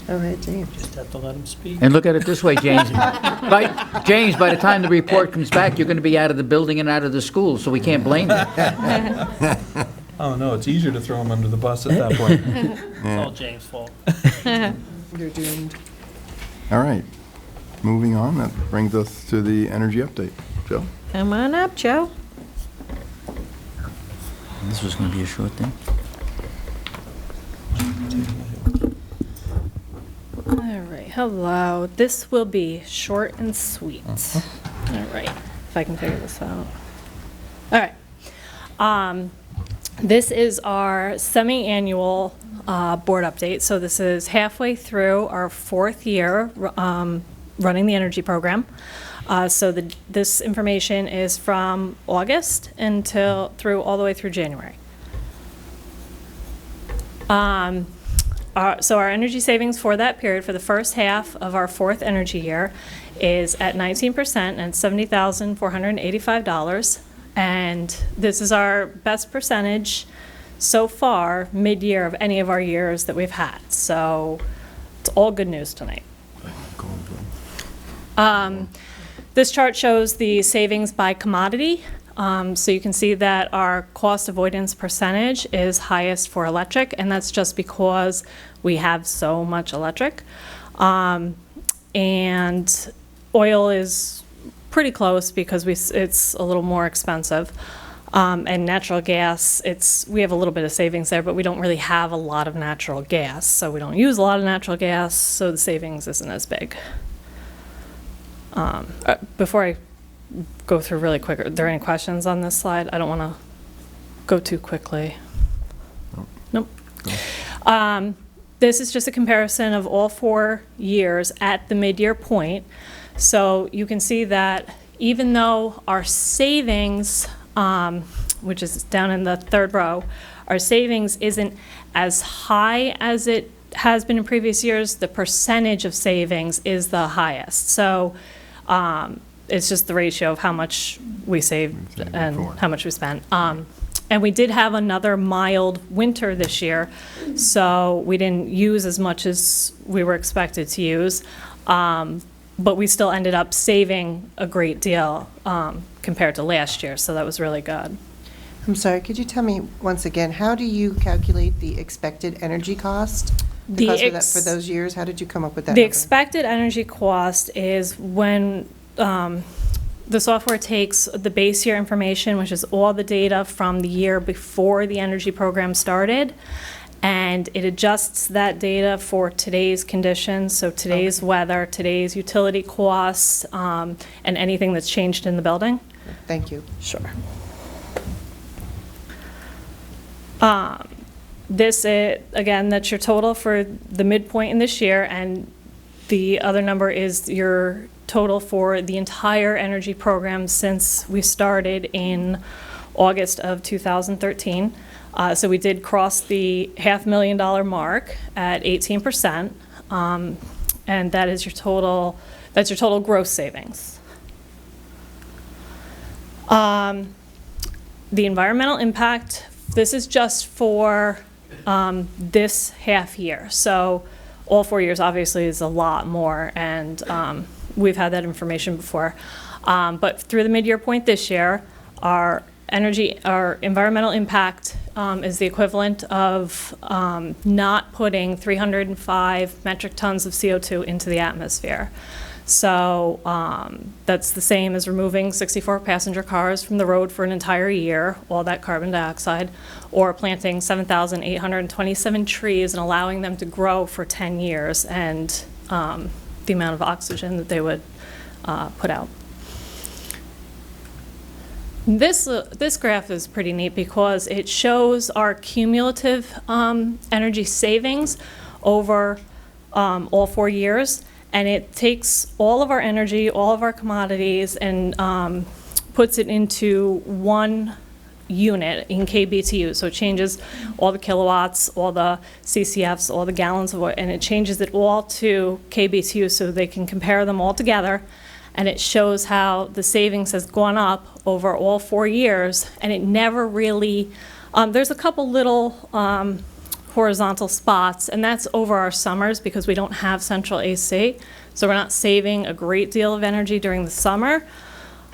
All right, James. Just have to let him speak. And look at it this way, James. By the time the report comes back, you're going to be out of the building and out of the school, so we can't blame you. Oh, no, it's easier to throw him under the bus at that point. It's all James' fault. You're doomed. All right. Moving on, that brings us to the energy update. Joe? Come on up, Joe. This was going to be a short thing. All right, hello. This will be short and sweet. All right, if I can figure this out. All right. This is our semi-annual board update. So this is halfway through our 4th year running the energy program. This information is from August through all the way through January. So our energy savings for that period, for the first half of our 4th energy year, is at 19% and $70,485. And this is our best percentage so far mid-year of any of our years that we've had. So it's all good news tonight. This chart shows the savings by commodity. So you can see that our cost avoidance percentage is highest for electric, and that's just because we have so much electric. And oil is pretty close because it's a little more expensive. And natural gas, we have a little bit of savings there, but we don't really have a lot of natural gas. So we don't use a lot of natural gas, so the savings isn't as big. Before I go through really quick, are there any questions on this slide? I don't want to go too quickly. Nope. This is just a comparison of all 4 years at the mid-year point. So you can see that even though our savings, which is down in the 3rd row, our savings isn't as high as it has been in previous years, the percentage of savings is the highest. So it's just the ratio of how much we saved and how much we spent. And we did have another mild winter this year, so we didn't use as much as we were expected to use. But we still ended up saving a great deal compared to last year, so that was really good. I'm sorry, could you tell me once again, how do you calculate the expected energy cost? For those years, how did you come up with that The number? expected energy cost is when the software takes the base year information, which is all the data from the year before the energy program started, and it adjusts that data for today's conditions, so today's weather, today's utility costs, and anything that's changed in the building. Thank you. Sure. This is, again, that's your total for the midpoint in this year, and the other number is your total for the entire energy program since we started in August of 2013. So we did cross the $500,000 mark at 18%, and that is your total. That's your total gross savings. The environmental impact. This is just for this half year. So all 4 years obviously is a lot more, and we've had that information before. But through the mid-year point this year, our environmental impact is the equivalent of not putting 305 metric tons of CO2 into the atmosphere. So that's the same as removing 64 passenger cars from the road for an entire year, all that carbon dioxide, or planting 7,827 trees and allowing them to grow for 10 years, and the amount of oxygen that they would put out. This graph is pretty neat because it shows our cumulative energy savings over all 4 years. And it takes all of our energy, all of our commodities, and puts it into one unit in kBTU. So it changes all the kilowatts, all the CCFs, all the gallons of oil, and it changes it all to kBTU so they can compare them all together. And it shows how the savings has gone up over all 4 years, and it never really, there's a couple little horizontal spots, and that's over our summers because we don't have central AC, so we're not saving a great deal of energy during the summer.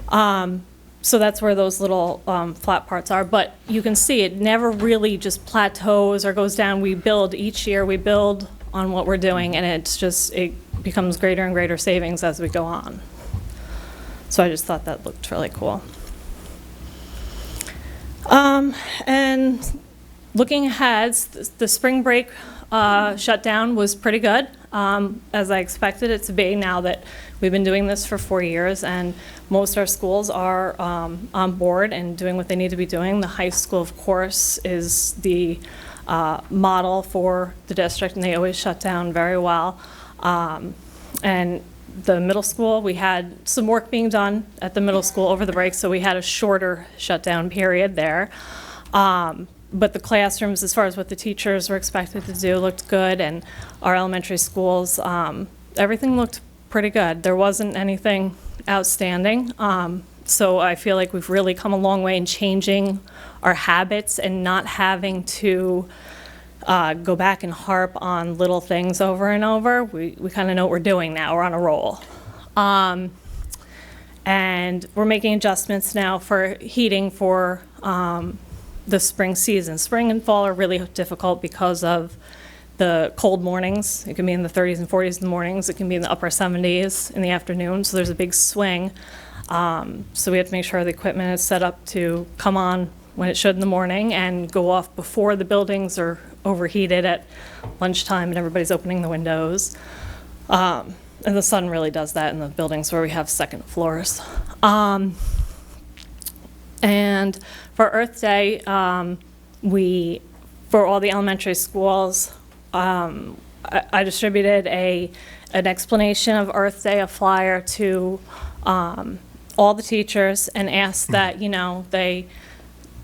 So that's where those little flat parts are, but you can see it never really just plateaus or goes down. We build each year, we build on what we're doing, and it becomes greater and greater savings as we go on. So I just thought that looked really cool. And Looking ahead, the spring break shutdown was pretty good, as I expected it to be now that we've been doing this for 4 years, and most of our schools are on board and doing what they need to be doing. The high school, of course, is the model for the district, and they always shut down very well. And the middle school, we had some work being done at the middle school over the break, so we had a shorter shutdown period there. But the classrooms, as far as what the teachers were expected to do, looked good, and our elementary schools, everything looked pretty good. There wasn't anything outstanding. So I feel like we've really come a long way in changing our habits and not having to go back and harp on little things over and over. We kind of know what we're doing now. We're on a roll. And we're making adjustments now for heating for the spring season. Spring and fall are really difficult because of the cold mornings. It can be in the 30s and 40s in the mornings. It can be in the upper 70s in the afternoon. So there's a big swing. So we have to make sure the equipment is set up to come on when it should in the morning and go off before the buildings are overheated at lunchtime and everybody's opening the windows. And the sun really does that in the buildings where we have second floors. And for Earth Day, for all the elementary schools, I distributed an explanation of Earth Day, a flyer to all the teachers, and asked that, they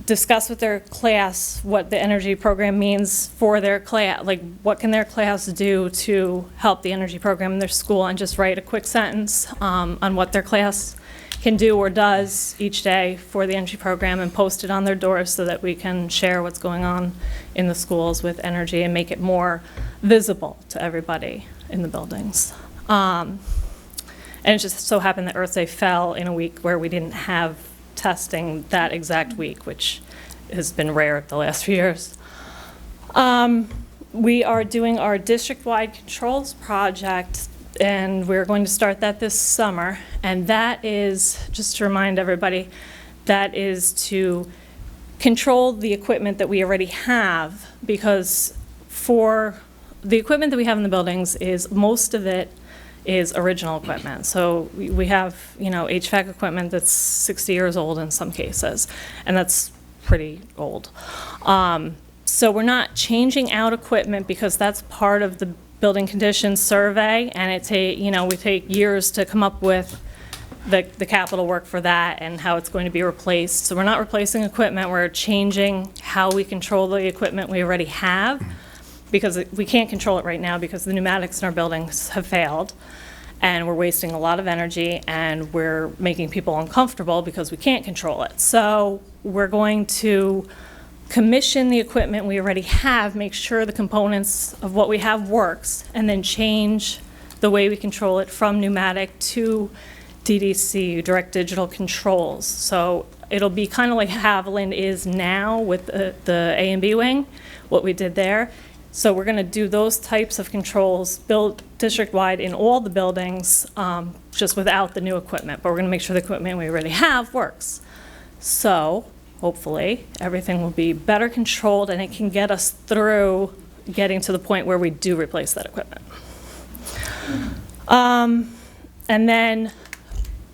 discuss with their class what the energy program means for their class, like what can their class do to help the energy program in their school, and just write a quick sentence on what their class can do or does each day for the energy program, and post it on their doors so that we can share what's going on in the schools with energy and make it more visible to everybody in the buildings. And it just so happened that Earth Day fell in a week where we didn't have testing that exact week, which has been rare the last few years. We are doing our district-wide controls project, and we're going to start that this summer. And that is, just to remind everybody, that is to control the equipment that we already have, because for the equipment that we have in the buildings, most of it is original equipment. So we have, HVAC equipment that's 60 years old in some cases, and that's pretty old. So we're not changing out equipment because that's part of the building conditions survey, and we take years to come up with the capital work for that and how it's going to be replaced. So we're not replacing equipment, we're changing how we control the equipment we already have, because we can't control it right now because the pneumatics in our buildings have failed, and we're wasting a lot of energy, and we're making people uncomfortable because we can't control it. So we're going to commission the equipment we already have, make sure the components of what we have works, and then change the way we control it from pneumatic to DDC, direct digital controls. So it'll be kind of like Haviland is now with the A and B wing, what we did there. So we're going to do those types of controls, build district-wide in all the buildings, just without the new equipment. But we're going to make sure the equipment we already have works. So hopefully everything will be better controlled, and it can get us through getting to the point where we do replace that equipment. And then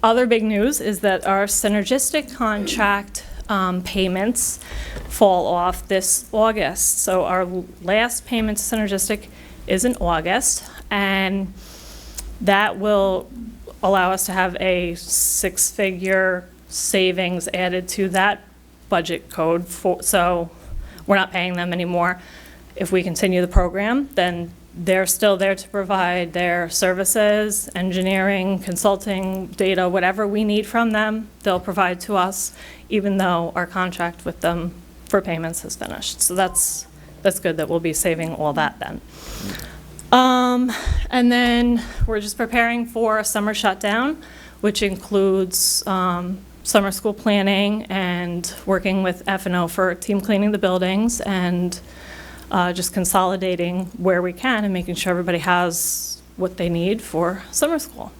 other big news is that our synergistic contract payments fall off this August. So our last payment to Synergistic is in August, and that will allow us to have a 6-figure savings added to that budget code. So we're not paying them anymore. If we continue the program, then they're still there to provide their services, engineering, consulting, data, whatever we need from them, they'll provide to us, even though our contract with them for payments is finished. So that's good that we'll be saving all that then. And then we're just preparing for a summer shutdown, which includes summer school planning and working with F&O for team cleaning the buildings, and just consolidating where we can and making sure everybody has what they need for summer school.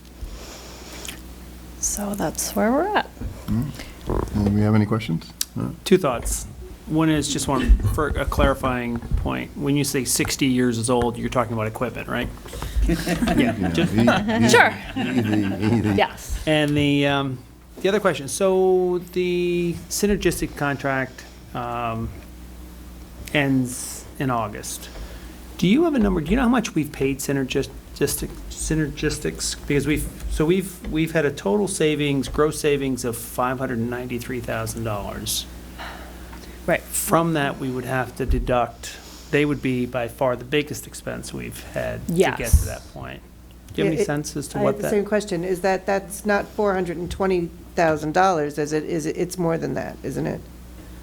So that's where we're at. Do we have any questions? Two thoughts. One is just one, for a clarifying point, when you say 60 years old, you're talking about equipment, right? Yeah. Sure. Easy. Yes. And the other question, so the synergistic contract ends in August. Do you have a number, do you know how much we've paid Synergistics? Because we've had a total savings, gross savings of $593,000. Right. From that, we would have to deduct, they would be by far the biggest expense we've had to get Yes. to that point. Do you have any sense as to I what have the that? same question. Is that's not $420,000, is it? It's more than that, isn't it?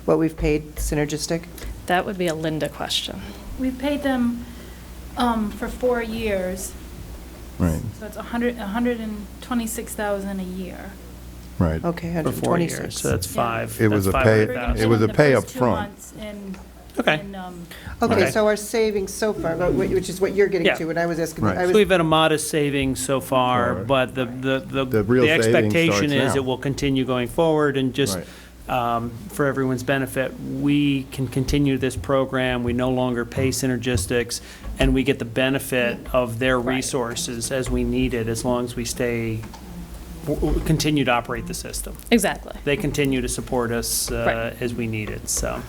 What we've paid Synergistic? That would be a Linda question. We paid them for 4 years, Right, so it's $126,000 a year. right. Okay, For 4 years, 126. so that's five. It was that's a pay- 500,000. it was a pay up The first 2 front. months in- Okay. in, Okay, Okay. so our savings so far, which is what you're getting Yeah. to, and I was asking, Right. I So was, we've had a modest savings so far, Forward. but The the real savings expectation starts is now. it will continue going forward, and just Right. for everyone's benefit, we can continue this program, we no longer pay Synergistics, and we get the benefit of their Right. resources as we need it, as long as we continue to operate the system. Exactly. They continue to support us Right. as we need it, so.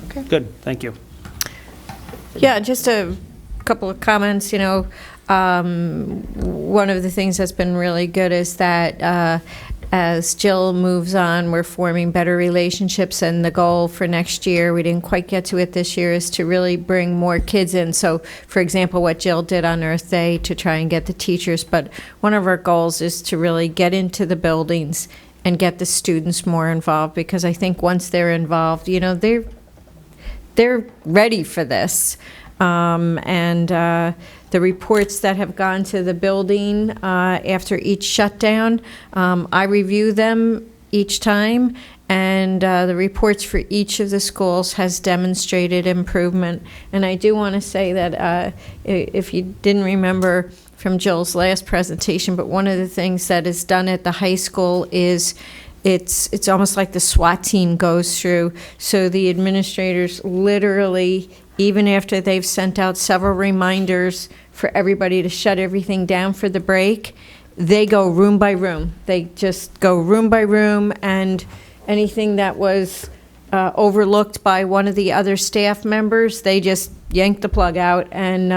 Okay. Good, thank you. Yeah, just a couple of comments, one of the things that's been really good is that as Jill moves on, we're forming better relationships, and the goal for next year, we didn't quite get to it this year, is to really bring more kids in. So, for example, what Jill did on Earth Day to try and get the teachers, but one of our goals is to really get into the buildings and get the students more involved, because I think once they're involved, they're ready for this. The reports that have gone to the building after each shutdown, I review them each time, and the reports for each of the schools has demonstrated improvement. And I do want to say that if you didn't remember from Jill's last presentation, but one of the things that is done at the high school is it's almost like the SWAT team goes through. So the administrators literally, even after they've sent out several reminders for everybody to shut everything down for the break, they go room by room. They just go room by room, and anything that was overlooked by one of the other staff members, they just yank the plug out, and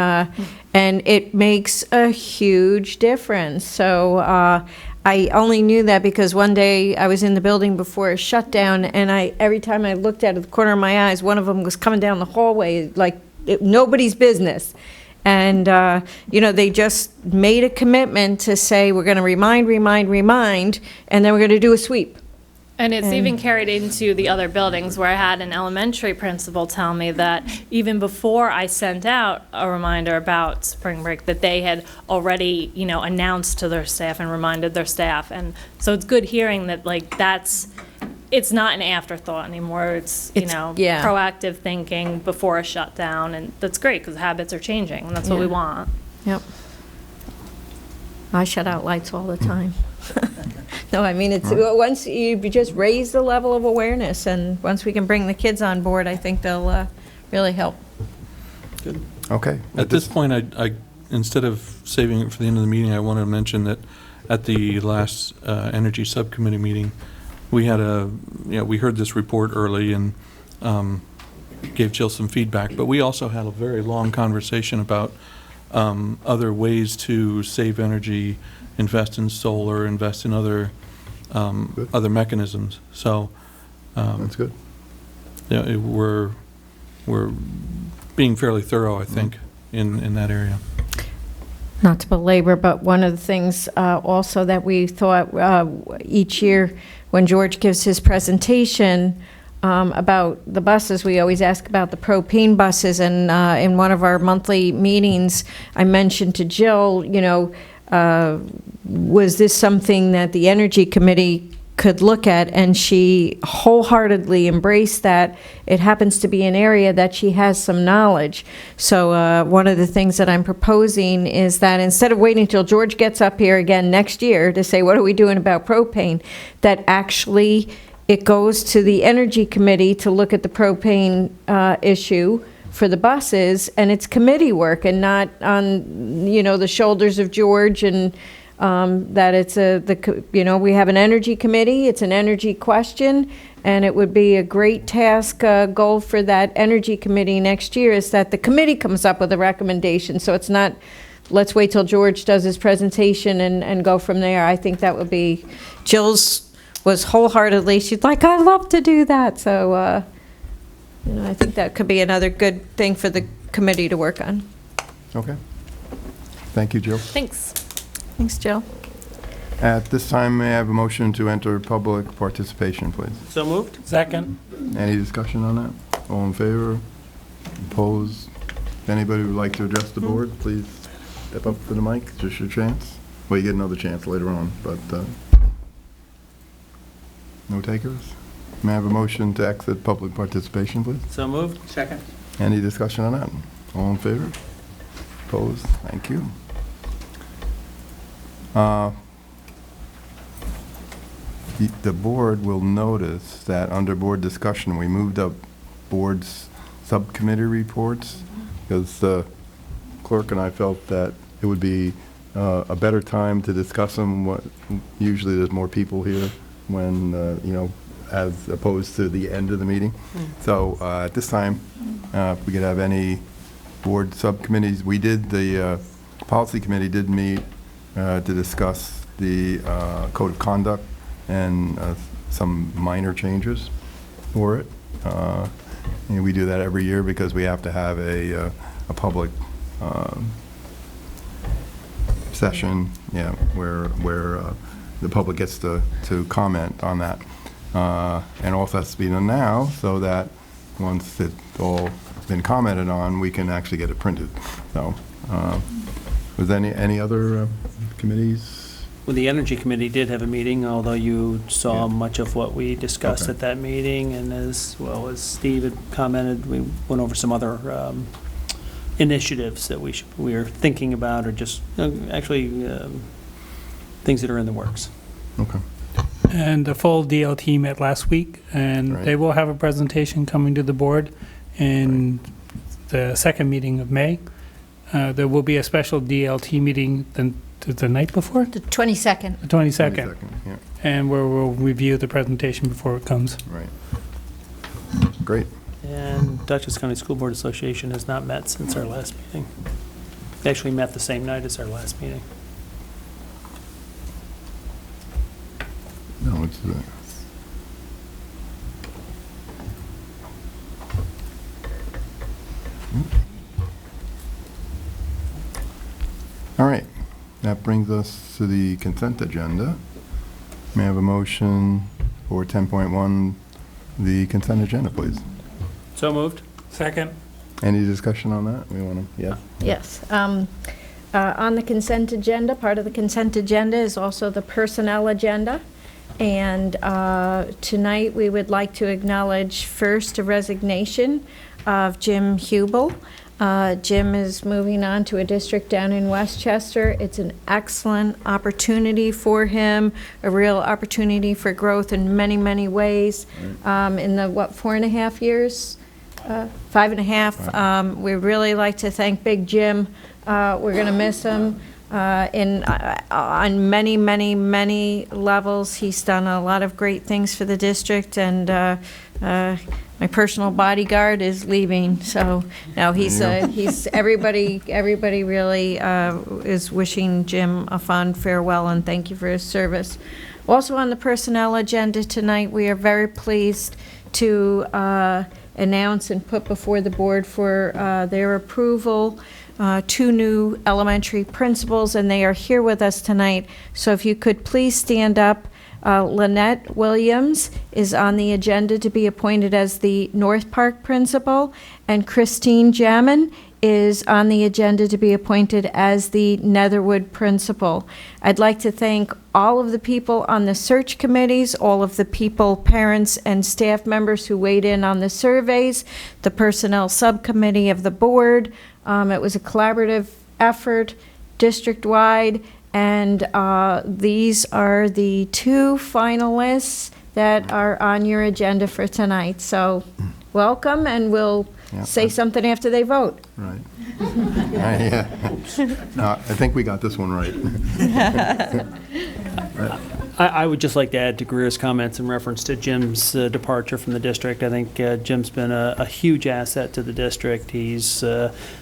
it makes a huge difference. So I only knew that because one day I was in the building before a shutdown, and every time I looked out of the corner of my eyes, one of them was coming down the hallway like nobody's business. And, they just made a commitment to say, we're going to remind, and then we're going to do a sweep. And it's even carried into the other buildings, where I had an elementary principal tell me that even before I sent out a reminder about spring break, that they had already, announced to their staff and reminded their staff. And so it's good hearing that, it's not an afterthought anymore. It's yeah. proactive thinking before a shutdown. And that's great, because habits are changing, and that's what we Yeah. want. Yep. I shut out lights all the time. No, I mean, once you just raise the level of awareness, and once we can bring the kids on board, I think they'll really help. Okay. At this point, I instead of saving it for the end of the meeting, I wanted to mention that at the last Energy Subcommittee meeting, we had we heard this report early and gave Jill some feedback, but we also had a very long conversation about other ways to save energy, invest in solar, invest in other mechanisms. So That's good. we're being fairly thorough, I think, in that area. Not to belabor, but one of the things also that we thought each year when George gives his presentation about the buses, we always ask about the propane buses. And in one of our monthly meetings, I mentioned to Jill, was this something that the Energy Committee could look at? And she wholeheartedly embraced that. It happens to be an area that she has some knowledge. So one of the things that I'm proposing is that instead of waiting until George gets up here again next year to say, what are we doing about propane, that actually it goes to the Energy Committee to look at the propane issue for the buses, and it's committee work and not on, the shoulders of George, and that it's we have an energy committee, it's an energy question, and it would be a great task, goal for that energy committee next year is that the committee comes up with a recommendation. So it's not, let's wait till George does his presentation and go from there. I think that would be, Jill's was wholeheartedly, she's like, I love to do that. So, I think that could be another good thing for the committee to work on. Okay. Thank you, Jill. Thanks. Thanks, Jill. At this time, may I have a motion to enter public participation, please? So moved? Second. Any discussion on that? All in favor? Opposed? If anybody would like to address the board, please step up to the mic. It's just your chance. Well, you get another chance later on, but no takers? May I have a motion to exit public participation, please? So moved? Second. Any discussion on that? All in favor? Opposed? Thank you. The board will notice that under board discussion, we moved up board's subcommittee reports because the clerk and I felt that it would be a better time to discuss them. Usually there's more people here when, as opposed to the end of the meeting. So at this time, if we could have any board subcommittees. We did, the policy committee did meet to discuss the code of conduct and some minor changes for it. We do that every year because we have to have a public session, where the public gets to comment on that. And all has to be done now so that once it's all been commented on, we can actually get it printed. So, was there any other committees? Well, the Energy Committee did have a meeting, although you saw Yeah. much of what we discussed Okay. at that meeting, and as well as Steve had commented, we went over some other initiatives that we are thinking about, or just things that are in the works. Okay. And the full DLT met last week, and Right. they will have a presentation coming to the board in the second meeting of May. There will be a special DLT meeting the night before, The 22nd. the 22nd, Yeah, and where we'll review the presentation before it comes. right. Great. And Dutchess County School Board Association has not met since our last meeting. They actually met the same night as our last meeting. No, it's all right. That brings us to the consent agenda. May I have a motion for 10.1, the consent agenda, please? So moved? Second. Any discussion on that? We want to, Yes. On the consent agenda, part of the consent agenda is also the personnel agenda. And tonight, we would like to acknowledge first a resignation of Jim Hubel. Jim is moving on to a district down in Westchester. It's an excellent opportunity for him, a real opportunity for growth in many, many ways. In the, 4.5 years? 5.5. We really like to thank Big Jim. We're going to miss him on many, many, many levels. He's done a lot of great things for the district, and my personal bodyguard is leaving. So now he's everybody really is wishing Jim a fond farewell and thank you for his service. Also on the personnel agenda tonight, we are very pleased to announce and put before the board for their approval 2 new elementary principals, and they are here with us tonight. So if you could please stand up. Lynette Williams is on the agenda to be appointed as the North Park principal, and Christine Jamin is on the agenda to be appointed as the Netherwood principal. I'd like to thank all of the people on the search committees, all of the people, parents and staff members who weighed in on the surveys, the personnel subcommittee of the board. It was a collaborative effort district-wide. And these are the 2 finalists that are on your agenda for tonight. So welcome, and we'll Yeah. say something after they vote. Right. Yeah. No, I think we got this one right. I would just like to add to Greer's comments in reference to Jim's departure from the district. I think Jim's been a huge asset to the district. He's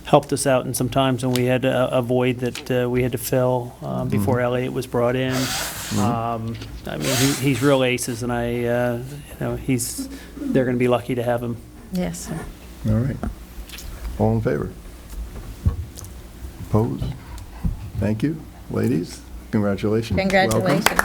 helped us out in some times when we had a void that we had to fill before Elliot was brought in. I mean, he's real aces, and they're going to be lucky to have him. Yes. All right. All in favor? Opposed? Thank you, ladies. Congratulations. Welcome. Congratulations.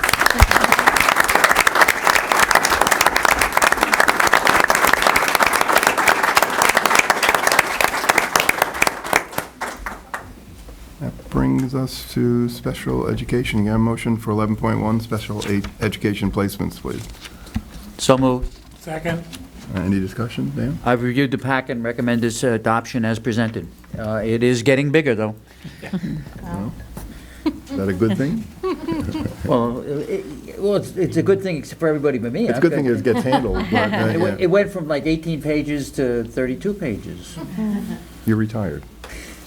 That brings us to special education. You got a motion for 11.1, special education placements, please. So moved. Second. Any discussion, Dan? I've reviewed the packet and recommend its adoption as presented. It is getting bigger, though. Is that a good thing? Well, it's a good thing except for everybody but me. It's a good thing it gets handled, but It yeah. went from like 18 pages to 32 pages. You're retired.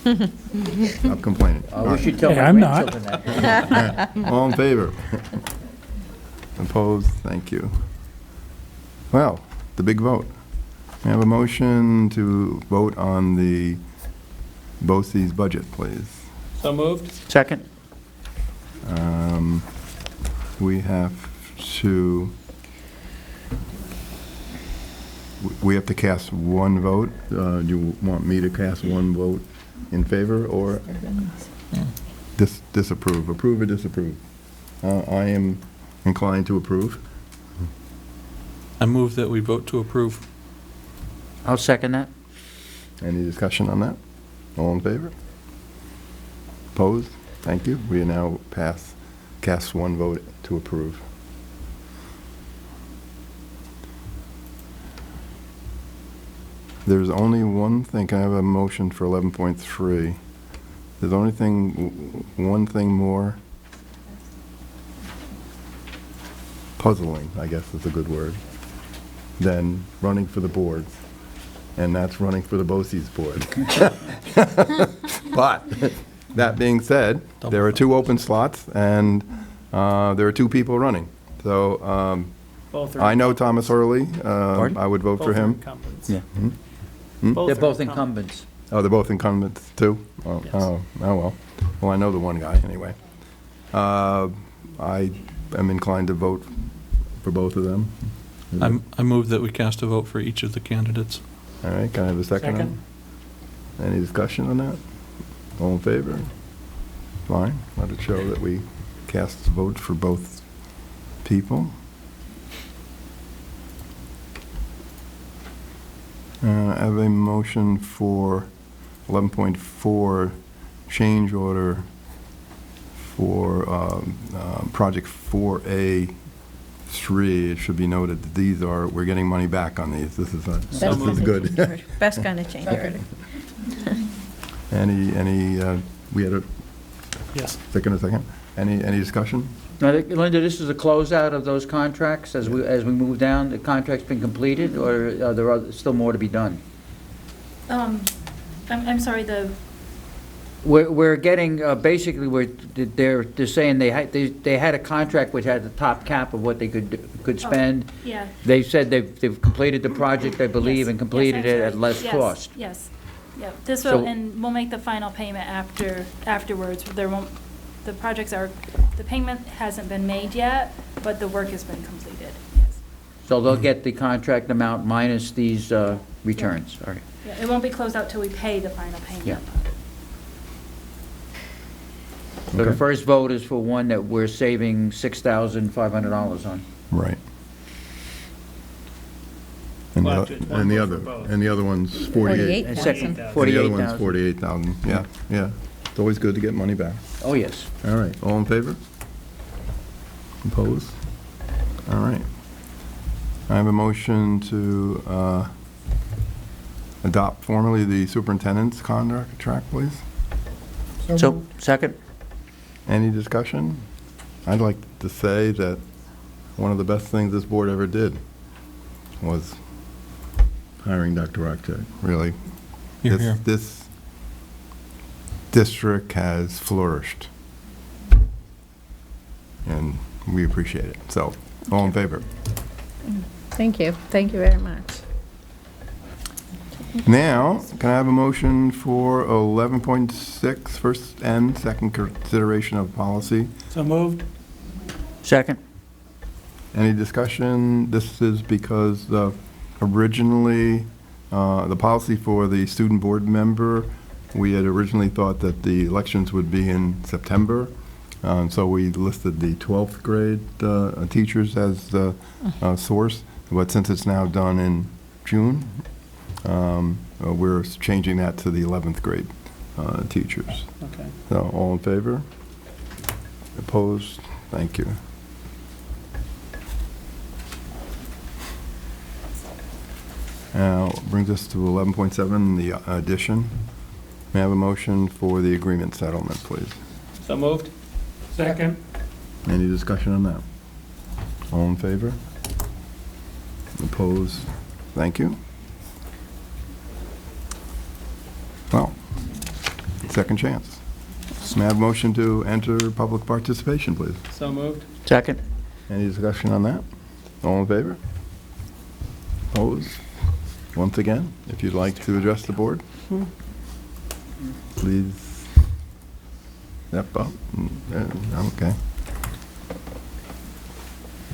Stop complaining. We should tell Hey, my I'm not. grandchildren that. All in favor? Opposed? Thank you. Well, the big vote. We have a motion to vote on the BOCES budget, please. So moved? Second? We have to, we have to cast one vote. Do you want me to cast one vote in favor or disapprove? Approve or disapprove? I am inclined to approve. I move that we vote to approve. I'll second that. Any discussion on that? All in favor? Opposed? Thank you. We are now cast one vote to approve. There's only one thing. Can I have a motion for 11.3? There's only one thing more. Puzzling, I guess is a good word, than running for the boards. And that's running for the BOCES board. But, that being said, there are 2 open slots, and there are 2 people running. So, Both are I know Thomas Hurley. Pardon? I would vote for both are him. incumbents. Yeah. Both They're are both incumbents. Oh, they're both incumbents, too? Oh, Yes. oh, well. Well, I know the one guy, anyway. I am inclined to vote for both of them. I move that we cast a vote for each of the candidates. All right, can I have a second? on Second. it? Any discussion on that? All in favor? Fine, let it show that we cast votes for both people. I have a motion for 11.4, change order for project 4A3. It should be noted that these are, we're getting money back on these. This is good. Best kind of change order. We had a Yes. second? Any discussion? Now, Linda, this is a closeout of those contracts as we move down? The contract's been completed, or are there still more to be done? I'm sorry, We're getting, basically, they're saying they had a contract which had the top cap of what they could spend. yeah. They said they've completed the project, I believe, Yes, and completed yes, it I'm at sorry. less Yes, cost. Yes, yeah, this So- will, and we'll make the final payment afterwards. The payment hasn't been made yet, but the work has been completed, yes. So they'll get the contract amount minus these returns, all right. Yeah, it won't be closed out till we pay the final payment. Yeah. So the Okay. first vote is for one that we're saving $6,500 on. Right. And Well, the actually, it's one and the vote other, for both. and the other one's 48. And second, 48,000. And the other one's 48,000. 48,000, yeah. It's always good to get money back. Oh, yes. All right, all in favor? Opposed? All right. I have a motion to adopt formally the superintendent's contract, please. So, second? Any discussion? I'd like to say that one of the best things this board ever did was hiring Dr. Rockcheck, really. Here, here. This district has flourished, and we appreciate it. So, all in favor? Thank you. Thank you very much. Now, can I have a motion for 11.6, first and second consideration of policy? So moved. Second? Any discussion? This is because originally, the policy for the student board member, we had originally thought that the elections would be in September. So we listed the 12th grade teachers as the source. But since it's now done in June, we're changing that to the 11th grade teachers. Okay. So all in favor? Opposed? Thank you. Now, brings us to 11.7, the addition. May I have a motion for the agreement settlement, please? So moved. Second. Any discussion on that? All in favor? Opposed? Thank you. Well, second chance. May I have a motion to enter public participation, please? So moved. Second? Any discussion on that? All in favor? Opposed? Once again, if you'd like to address the board, please step up. Okay.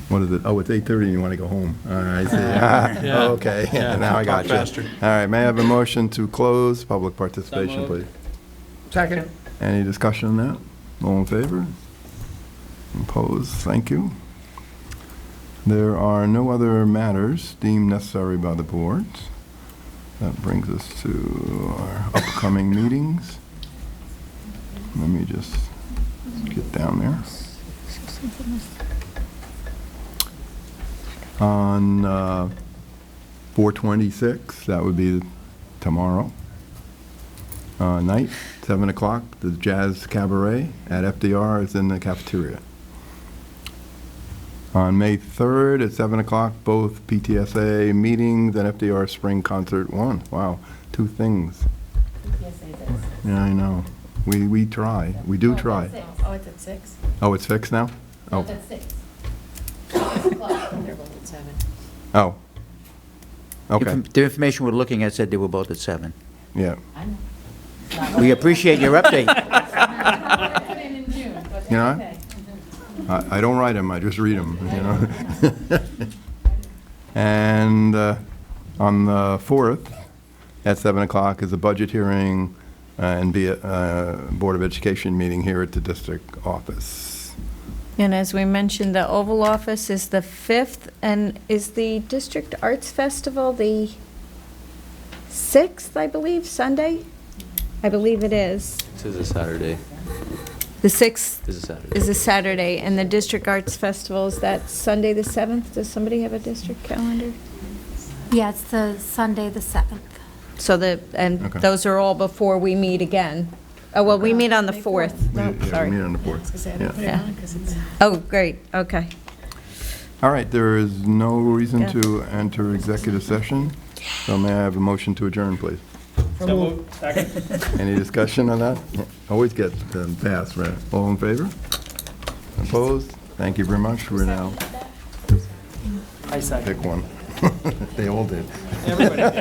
What is it? Oh, it's 8:30 and you want to go home. I see. Yeah. Okay, Yeah. now I got you. Faster. All right, may I have a motion to close public participation, So moved. please? Second. Any discussion on that? All in favor? Opposed? Thank you. There are no other matters deemed necessary by the board. That brings us to our upcoming meetings. Let me just get down there. On 4/26, that would be tomorrow night, 7 o'clock, the Jazz Cabaret at FDR is in the cafeteria. On May 3rd at 7 o'clock, both PTSA meetings and FDR Spring Concert 1. Wow, two things. Yeah, I know. We try. We do try. Oh, it's at 6. Oh, it's fixed now? Oh. It's at 6. 6 o'clock, they're both at 7. Oh. Okay, The information we're looking at said they were both at 7. yeah. I know. We appreciate your update. Put in June, but You know, okay. I don't write them, I just read them, you know? And on the 4th, at 7 o'clock, is a budget hearing and be a Board of Education meeting here at the district office. And as we mentioned, the Oval Office is the 5th, and is the District Arts Festival the 6th, I believe, Sunday? I believe it is. This is a Saturday. The 6th This is a Saturday. is a Saturday, and the District Arts Festival, is that Sunday the 7th? Does somebody have a district calendar? Yeah, it's the Sunday, the 7th. So Okay. those are all before we meet again. Oh, well, we meet on the 4th. No, We sorry. meet on the 4th. Yeah. Oh, great, okay. All right, there is no reason Yeah. to enter executive session, so may I have a motion to adjourn, please? So moved. Second. Any discussion on that? Always get passed, right? All in favor? Opposed? Thank you very much. We're now, I second. pick one. They all did. Everybody.